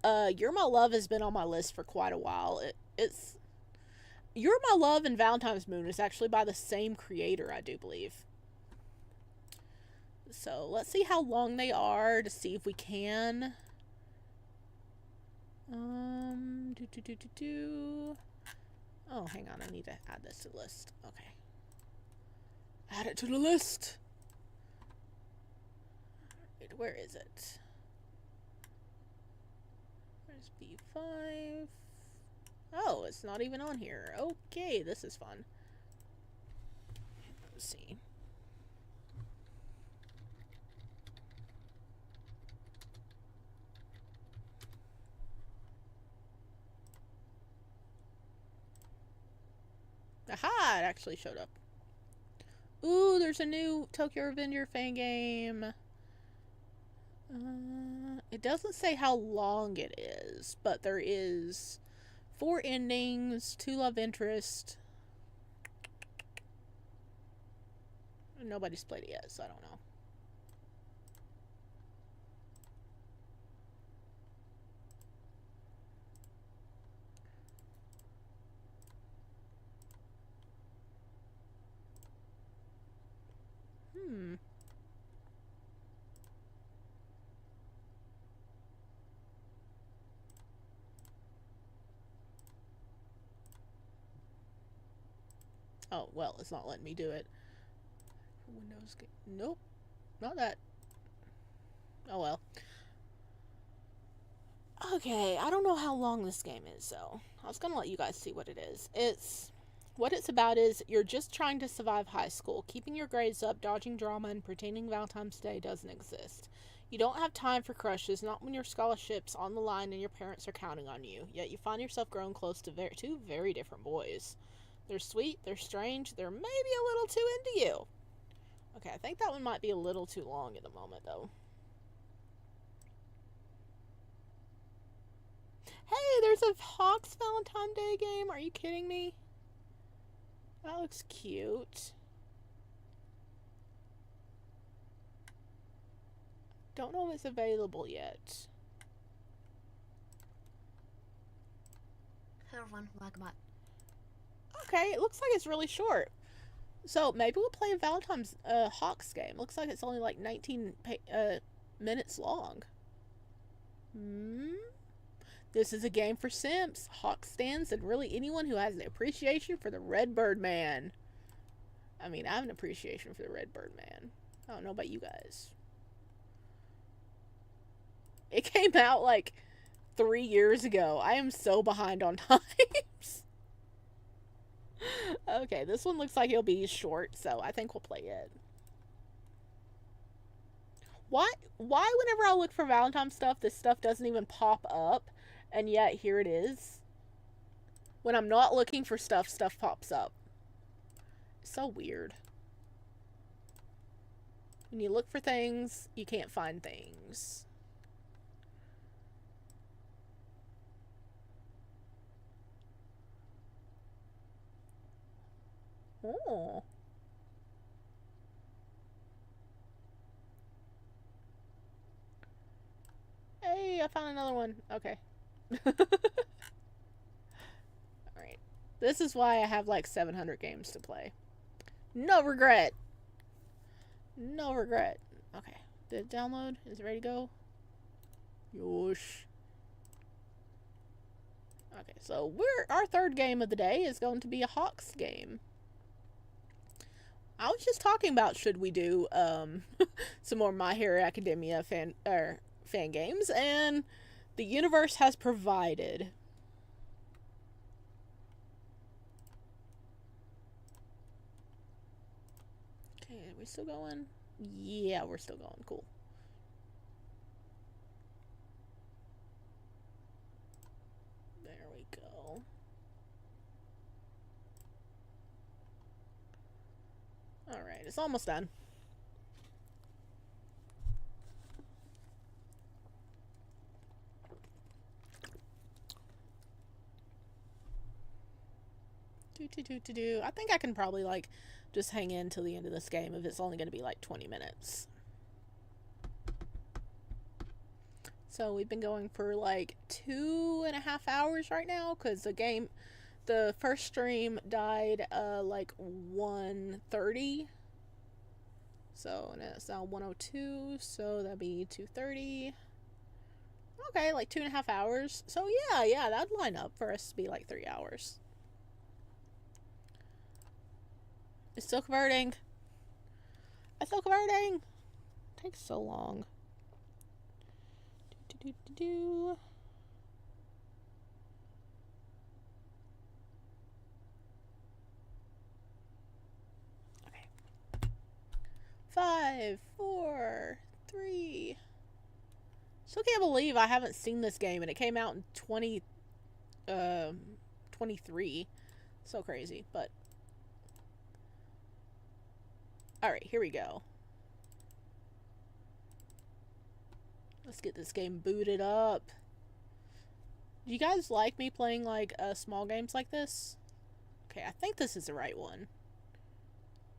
S1: You're My Love has been on my list for quite a while. It's You're My Love and Valentine's Moon is actually by the same creator, I do believe. So let's see how long they are to see if we can. Oh, hang on, I need to add this to the list. Okay. Add it to the list. Wait, where is it? Where's B5? Oh, it's not even on here. Okay, this is fun. Let's see. Aha! It actually showed up. Ooh, there's a new Tokyo Revenger fan game. It doesn't say how long it is, but there is 4 endings, 2 love interests. Nobody's played it yet, so I don't know. Oh, well, it's not letting me do it. Windows game. Nope. Not that. Oh, well. Okay, I don't know how long this game is, though. I was gonna let you guys see what it is. What it's about is you're just trying to survive high school, keeping your grades up, dodging drama, and pretending Valentine's Day doesn't exist. You don't have time for crushes, not when your scholarship's on the line and your parents are counting on you. Yet you find yourself growing close to two very different boys. They're sweet, they're strange, they're maybe a little too into you. Okay, I think that one might be a little too long at the moment, though. Hey, there's a Hawks Valentine Day game. Are you kidding me? That looks cute. Don't know if it's available yet.
S2: Hello everyone, welcome back.
S1: Okay, it looks like it's really short. So maybe we'll play a Valentine's Hawks game. Looks like it's only like 19 minutes long. This is a game for simps, Hawks stands, and really anyone who has an appreciation for the Redbird Man. I mean, I have an appreciation for the Redbird Man. I don't know about you guys. It came out like 3 years ago. I am so behind on times. Okay, this one looks like it'll be short, so I think we'll play it. Why whenever I look for Valentine's stuff, this stuff doesn't even pop up, and yet here it is? When I'm not looking for stuff, stuff pops up. It's so weird. When you look for things, you can't find things. Oh. I found another one. Okay. Alright. This is why I have like 700 games to play. No regret. No regret. Okay. Did it download? Is it ready to go? Yosh. Okay, so our third game of the day is going to be a Hawks game. I was just talking about should we do some more My Hero Academia fan games, and the universe has provided. Okay, are we still going? Yeah, we're still going. Cool. There we go. Alright, it's almost done. I think I can probably like just hang in till the end of this game if it's only going to be like 20 minutes. So we've been going for like 2.5 hours right now because the first stream died like 1:30. So it's now 1:02, so that'd be 2:30. Okay, like 2.5 hours. So yeah, that'd line up for us to be like 3 hours. It's still converting. It's still converting. It takes so long. Okay. 5, 4, 3. Still can't believe I haven't seen this game and it came out in 23. So crazy, but alright, here we go. Let's get this game booted up. Do you guys like me playing like small games like this? Okay, I think this is the right one.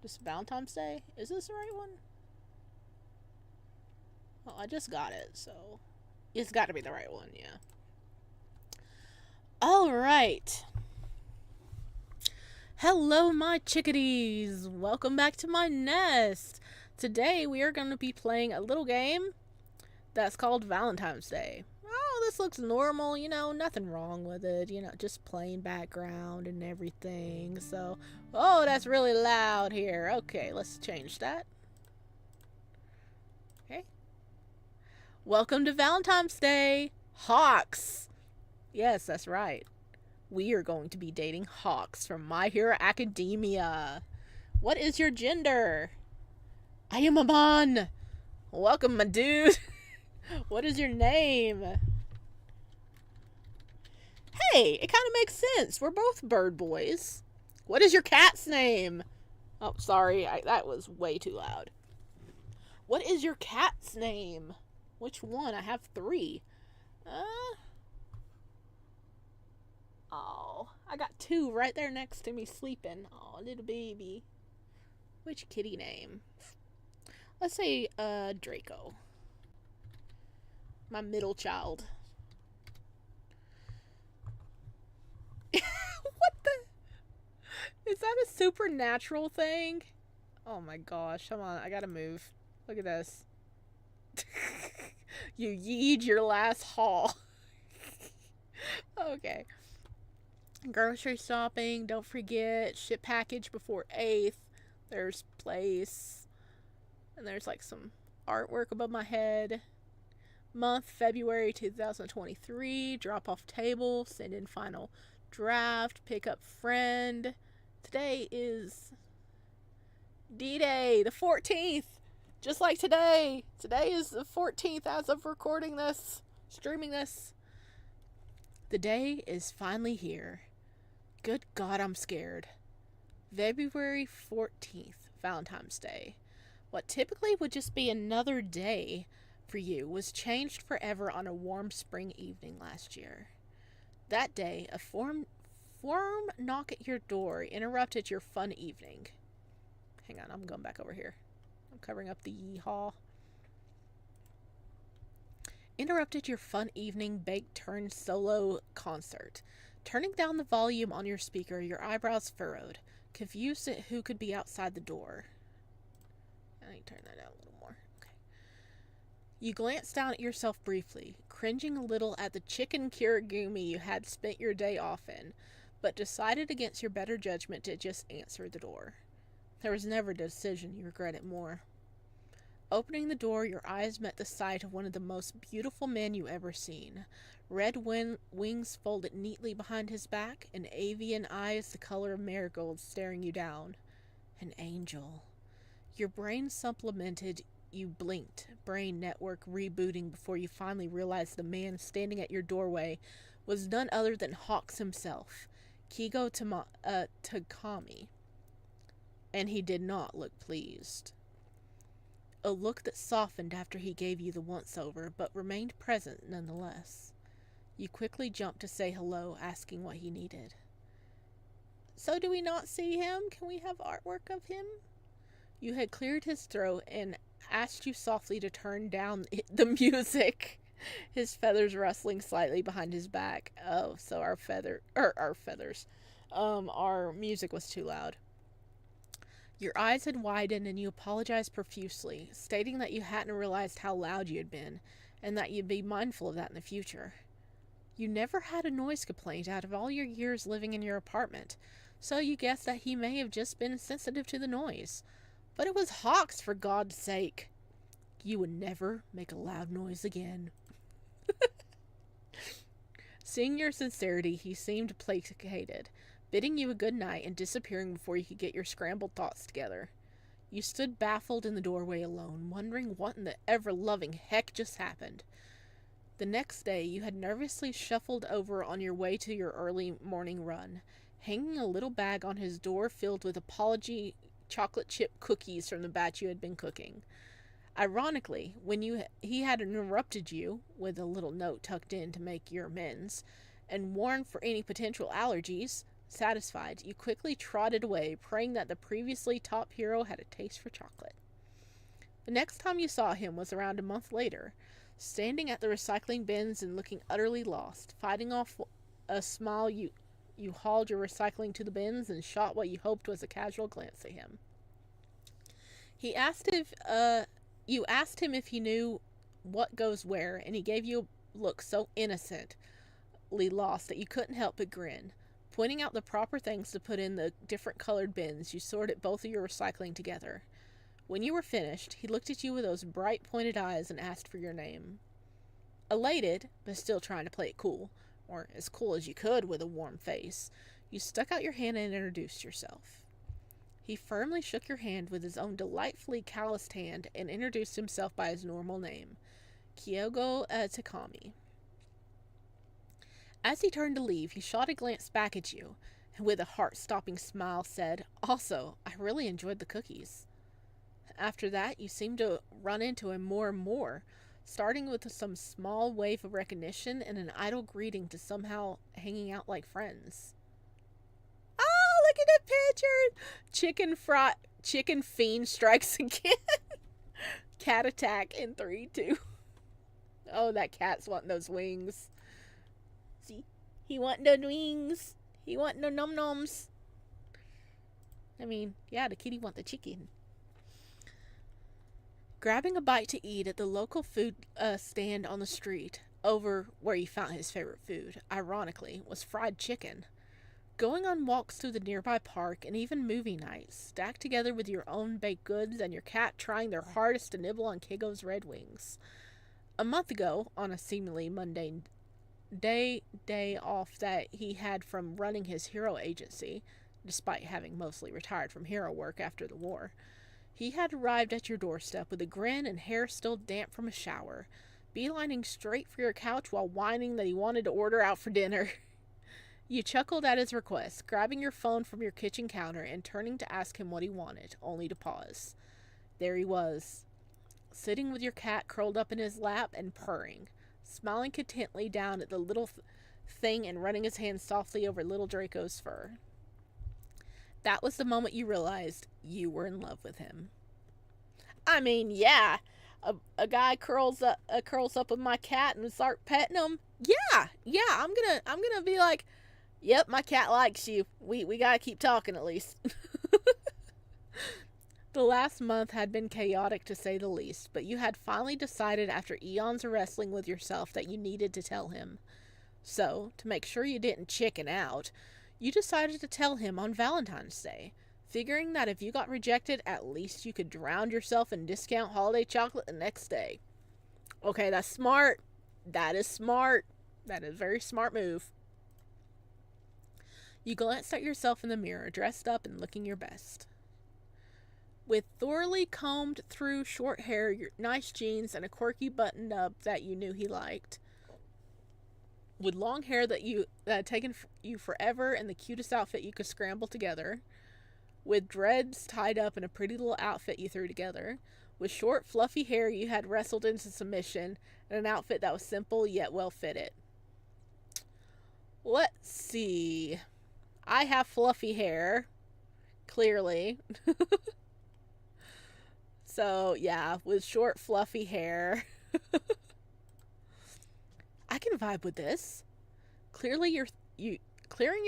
S1: Just Valentine's Day? Is this the right one? Well, I just got it, so it's got to be the right one, yeah. Alright. Hello, my chickadees. Welcome back to my nest. Today, we are going to be playing a little game that's called Valentine's Day. Oh, this looks normal, you know, nothing wrong with it, you know, just plain background and everything. So, oh, that's really loud here. Okay, let's change that. Okay. Welcome to Valentine's Day, Hawks. Yes, that's right. We are going to be dating Hawks from My Hero Academia. What is your gender? I am a man. Welcome, my dude. What is your name? Hey, it kind of makes sense. We're both bird boys. What is your cat's name? Oh, sorry. That was way too loud. What is your cat's name? Which one? I have 3. Oh, I got 2 right there next to me sleeping. Oh, little baby. Which kitty name? Let's say, Draco. My middle child. What the? Is that a supernatural thing? Oh my gosh. Come on, I gotta move. Look at this. You yeed your last haul. Okay. Grocery shopping. Don't forget. Ship package before 8th. There's place. And there's like some artwork above my head. Month, February 2023. Drop off table. Send in final draft. Pick up friend. Today is D-Day, the 14th. Just like today. Today is the 14th as of recording this. Streaming this. The day is finally here. Good God, I'm scared. February 14th, Valentine's Day. What typically would just be another day for you was changed forever on a warm spring evening last year. That day, a warm knock at your door interrupted your fun evening. Hang on, I'm going back over here. I'm covering up the yeehaw. interrupted your fun evening bake-turned-solo concert. Turning down the volume on your speaker, your eyebrows furrowed, confused at who could be outside the door. I need to turn that down a little more. Okay. You glanced down at yourself briefly, cringing a little at the chicken kirigumi you had spent your day off in, but decided against your better judgment to just answer the door. There was never a decision you regretted more. Opening the door, your eyes met the sight of one of the most beautiful men you ever seen. Red wings folded neatly behind his back, and avian eyes the color of marigolds staring you down. An angel. Your brain supplemented, you blinked, brain network rebooting before you finally realized the man standing at your doorway was none other than Hawks himself, Kigo Takami. And he did not look pleased. A look that softened after he gave you the once-over, but remained present nonetheless. You quickly jumped to say hello, asking what he needed. So do we not see him? Can we have artwork of him? You had cleared his throat and asked you softly to turn down the music, his feathers rustling slightly behind his back. Oh, so our music was too loud. Your eyes had widened and you apologized profusely, stating that you hadn't realized how loud you had been, and that you'd be mindful of that in the future. You never had a noise complaint out of all your years living in your apartment, so you guessed that he may have just been sensitive to the noise. But it was Hawks, for God's sake. You would never make a loud noise again. Seeing your sincerity, he seemed placated, bidding you a good night and disappearing before you could get your scrambled thoughts together. You stood baffled in the doorway alone, wondering what in the ever-loving heck just happened. The next day, you had nervously shuffled over on your way to your early morning run, hanging a little bag on his door filled with apology chocolate chip cookies from the batch you had been cooking. Ironically, when he had interrupted you, with a little note tucked in to make your amends, and warned for any potential allergies, satisfied, you quickly trotted away, praying that the previously top hero had a taste for chocolate. The next time you saw him was around a month later, standing at the recycling bins and looking utterly lost. Fighting off a smile, you hauled your recycling to the bins and shot what you hoped was a casual glance at him. You asked him if he knew what goes where, and he gave you a look so innocently lost that you couldn't help but grin. Pointing out the proper things to put in the different colored bins, you sorted both of your recycling together. When you were finished, he looked at you with those bright pointed eyes and asked for your name. Elated, but still trying to play it cool, or as cool as you could with a warm face, you stuck out your hand and introduced yourself. He firmly shook your hand with his own delightfully calloused hand and introduced himself by his normal name, Kyogo Takami. As he turned to leave, he shot a glance back at you, and with a heart-stopping smile said, "Also, I really enjoyed the cookies." After that, you seemed to run into him more and more, starting with some small wave of recognition and an idle greeting to somehow hanging out like friends. Oh, look at the picture! Chicken fiend strikes again. Cat attack in 3, 2. Oh, that cat's wanting those wings. See? He want the wings. He want the num-noms. I mean, yeah, the kitty want the chicken. Grabbing a bite to eat at the local food stand on the street, over where he found his favorite food, ironically, was fried chicken. Going on walks through the nearby park and even movie nights, stacked together with your own baked goods and your cat trying their hardest to nibble on Kigo's red wings. A month ago, on a seemingly mundane day off that he had from running his hero agency, despite having mostly retired from hero work after the war, he had arrived at your doorstep with a grin and hair still damp from a shower, beelining straight for your couch while whining that he wanted to order out for dinner. You chuckled at his request, grabbing your phone from your kitchen counter and turning to ask him what he wanted, only to pause. There he was, sitting with your cat curled up in his lap and purring, smiling contently down at the little thing and running his hand softly over little Draco's fur. That was the moment you realized you were in love with him. I mean, yeah, A guy curls up with my cat and start petting him. Yeah, I'm gonna be like, yep, my cat likes you. We gotta keep talking at least. The last month had been chaotic to say the least, but you had finally decided after eons of wrestling with yourself that you needed to tell him. So, to make sure you didn't chicken out, you decided to tell him on Valentine's Day, figuring that if you got rejected, at least you could drown yourself in discount holiday chocolate the next day. Okay, that's smart. That is smart. That is a very smart move. You glanced at yourself in the mirror, dressed up and looking your best. With thoroughly combed through short hair, your nice jeans, and a quirky button up that you knew he liked. With long hair that had taken you forever and the cutest outfit you could scramble together. With dreads tied up in a pretty little outfit you threw together. With short, fluffy hair you had wrestled into submission, and an outfit that was simple yet well fitted. Let's see. I have fluffy hair. Clearly. So, yeah, with short, fluffy hair. I can vibe with this. Clearing your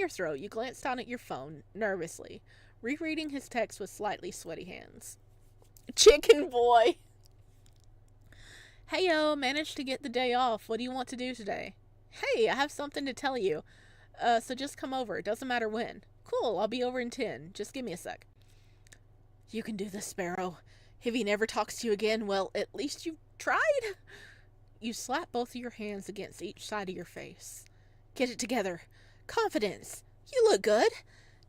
S1: throat, you glanced down at your phone, nervously, rereading his text with slightly sweaty hands. Chicken boy! Hey yo, managed to get the day off. What do you want to do today? Hey, I have something to tell you. So just come over. It doesn't matter when. Cool, I'll be over in 10. Just give me a sec. You can do this, Sparrow. If he never talks to you again, well, at least you've tried. You slap both of your hands against each side of your face. Get it together. Confidence. You look good.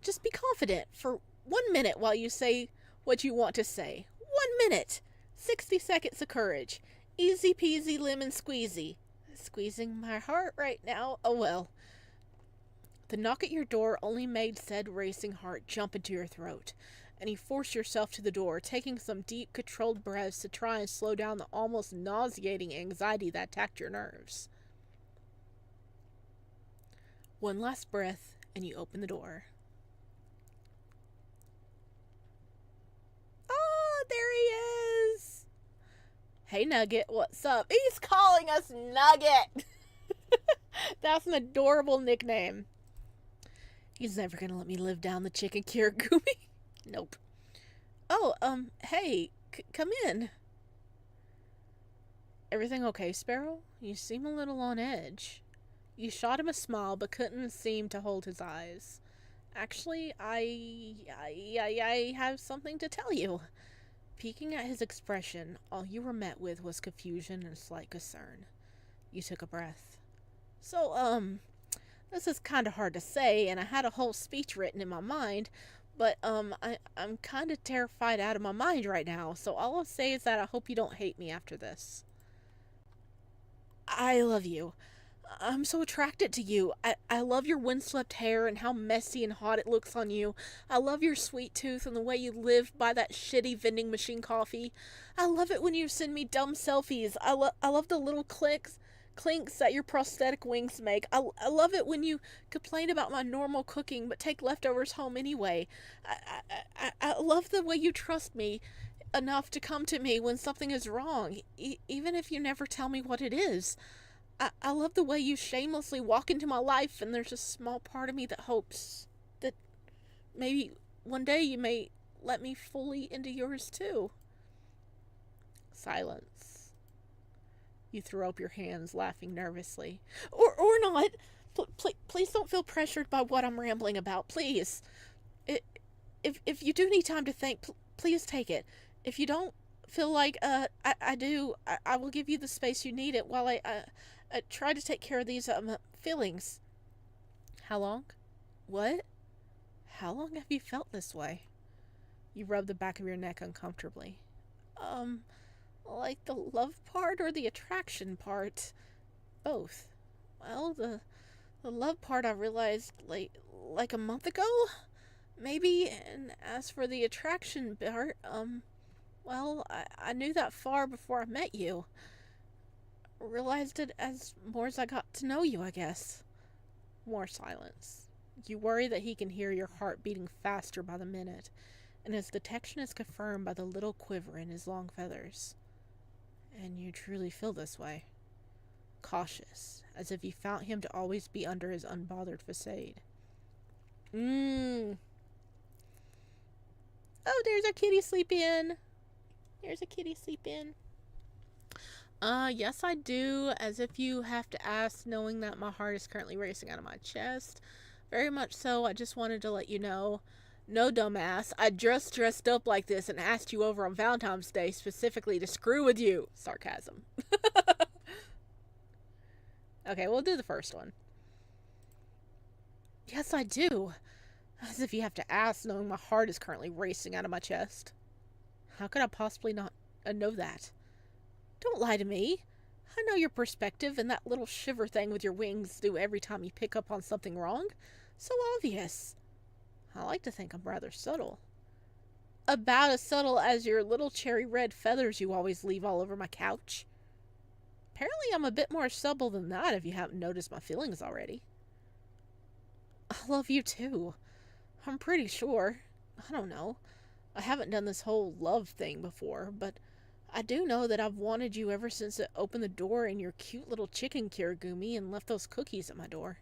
S1: Just be confident for 1 minute while you say what you want to say. 1 minute. 60 seconds of courage. Easy peasy lemon squeezy. Squeezing my heart right now. Oh well. The knock at your door only made said racing heart jump into your throat, and you forced yourself to the door, taking some deep, controlled breaths to try and slow down the almost nauseating anxiety that attacked your nerves. One last breath, and you open the door. Oh, there he is! Hey, Nugget, what's up? He's calling us Nugget! That's an adorable nickname. He's never gonna let me live down the chicken kirigumi. Nope. Oh, hey, come in. Everything okay, Sparrow? You seem a little on edge. You shot him a smile, but couldn't seem to hold his eyes. Actually, I have something to tell you. Peeking at his expression, all you were met with was confusion and slight concern. You took a breath. So, this is kind of hard to say, and I had a whole speech written in my mind, but, I'm kind of terrified out of my mind right now, so all I'll say is that I hope you don't hate me after this. I love you. I'm so attracted to you. I love your windswept hair and how messy and hot it looks on you. I love your sweet tooth and the way you live by that shitty vending machine coffee. I love it when you send me dumb selfies. I love the little clinks that your prosthetic wings make. I love it when you complain about my normal cooking but take leftovers home anyway. I love the way you trust me enough to come to me when something is wrong, even if you never tell me what it is. I love the way you shamelessly walk into my life, and there's a small part of me that hopes that maybe one day you may let me fully into yours too. Silence. You throw up your hands, laughing nervously. Or not. Please don't feel pressured by what I'm rambling about, please. If you do need time to think, please take it. If you don't feel like I do, I will give you the space you need it while I try to take care of these feelings. How long? What? How long have you felt this way? You rub the back of your neck uncomfortably. Like the love part or the attraction part? Both. Well, the love part I realized like a month ago, maybe, and as for the attraction part, well, I knew that far before I met you. Realized it as more as I got to know you, I guess. More silence. You worry that he can hear your heart beating faster by the minute, and his detection is confirmed by the little quiver in his long feathers. And you truly feel this way. Cautious, as if you found him to always be under his unbothered facade. Oh, there's a kitty sleep in. There's a kitty sleep in. Yes, I do. As if you have to ask, knowing that my heart is currently racing out of my chest. Very much so. I just wanted to let you know. No, dumbass. I just dressed up like this and asked you over on Valentine's Day specifically to screw with you. Sarcasm. Okay, we'll do the first one. Yes, I do. As if you have to ask, knowing my heart is currently racing out of my chest. How could I possibly not know that? Don't lie to me. I know your perspective and that little shiver thing with your wings do every time you pick up on something wrong. So obvious. I like to think I'm rather subtle. About as subtle as your little cherry red feathers you always leave all over my couch. Apparently I'm a bit more subtle than that if you haven't noticed my feelings already. I love you too. I'm pretty sure. I don't know. I haven't done this whole love thing before, but I do know that I've wanted you ever since it opened the door in your cute little chicken kirigumi and left those cookies at my door.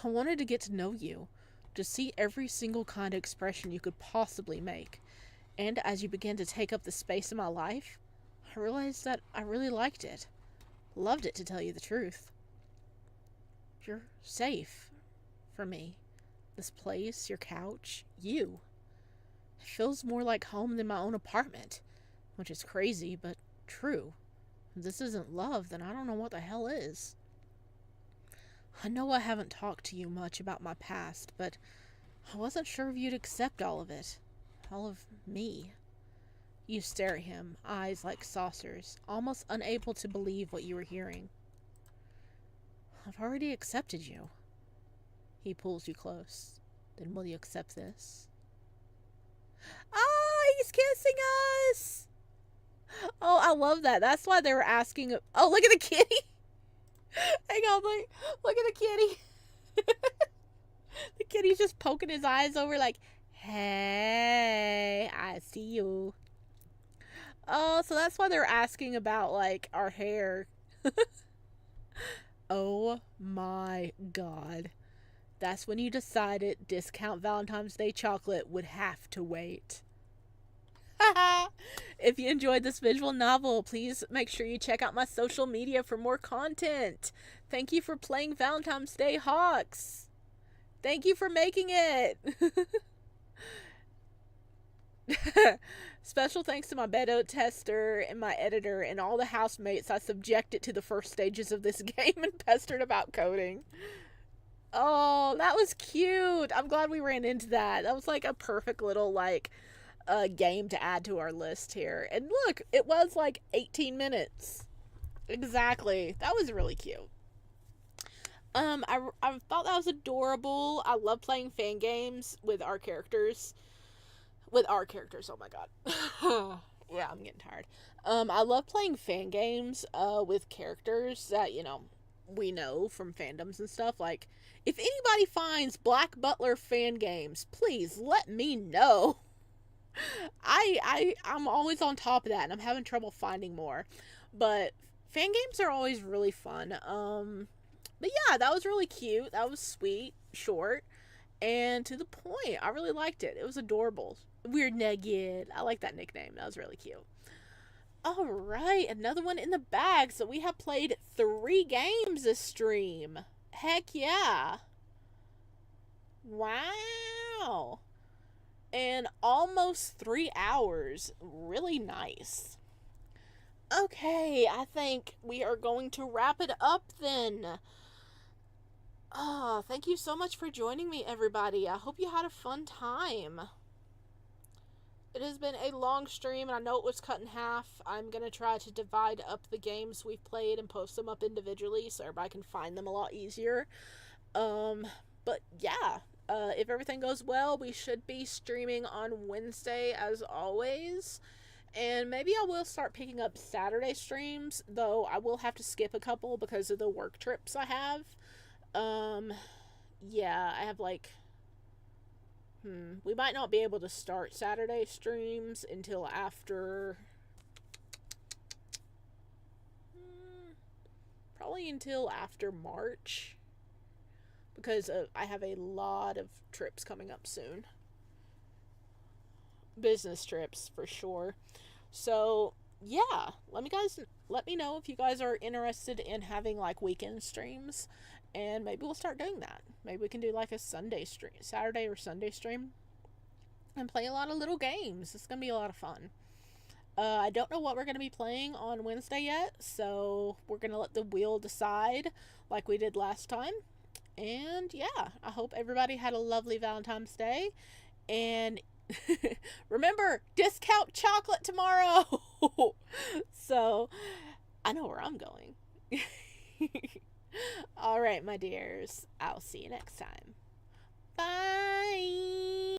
S1: I wanted to get to know you, to see every single kind of expression you could possibly make. And as you began to take up the space in my life, I realized that I really liked it. Loved it, to tell you the truth. You're safe for me. This place, your couch, you. It feels more like home than my own apartment, which is crazy, but true. If this isn't love, then I don't know what the hell is. I know I haven't talked to you much about my past, but I wasn't sure if you'd accept all of it. All of me. You stare at him, eyes like saucers, almost unable to believe what you were hearing. I've already accepted you. He pulls you close. Then will you accept this? Ah, he's kissing us! Oh, I love that. That's why they were asking. Oh, look at the kitty! Hang on, look at the kitty. The kitty's just poking his eyes over like, hey, I see you. Oh, so that's why they're asking about, like, our hair. Oh my god. That's when you decided discount Valentine's Day chocolate would have to wait. If you enjoyed this visual novel, please make sure you check out my social media for more content. Thank you for playing Valentine's Day Hawks. Thank you for making it. Special thanks to my beta tester and my editor and all the housemates I subjected to the first stages of this game and pestered about coding. Oh, that was cute. I'm glad we ran into that. That was like a perfect little game to add to our list here. And look, it was like 18 minutes. Exactly. That was really cute. I thought that was adorable. I love playing fan games with our characters. Oh my god. Yeah, I'm getting tired. I love playing fan games with characters that, we know from fandoms and stuff. Like, if anybody finds Black Butler fan games, please let me know. I'm always on top of that, and I'm having trouble finding more. But fan games are always really fun. But yeah, that was really cute. That was sweet, short, and to the point. I really liked it. It was adorable. Weird Nugget. I like that nickname. That was really cute. All right, another one in the bag. So we have played 3 games this stream. Heck yeah. Wow. And almost 3 hours. Really nice. Okay, I think we are going to wrap it up then. Oh, thank you so much for joining me, everybody. I hope you had a fun time. It has been a long stream, and I know it was cut in half. I'm going to try to divide up the games we've played and post them up individually so everybody can find them a lot easier. But yeah, if everything goes well, we should be streaming on Wednesday as always. And maybe I will start picking up Saturday streams, though I will have to skip a couple because of the work trips I have. Yeah, I have we might not be able to start Saturday streams until after probably until after March, because I have a lot of trips coming up soon. Business trips for sure. So yeah, let me know if you guys are interested in having like weekend streams, and maybe we'll start doing that. Maybe we can do like a Sunday stream, Saturday or Sunday stream, and play a lot of little games. It's gonna be a lot of fun. I don't know what we're gonna be playing on Wednesday yet, so we're gonna let the wheel decide, like we did last time. And yeah, I hope everybody had a lovely Valentine's Day. And remember, discount chocolate tomorrow. So I know where I'm going. All right, my dears. I'll see you next time. Bye.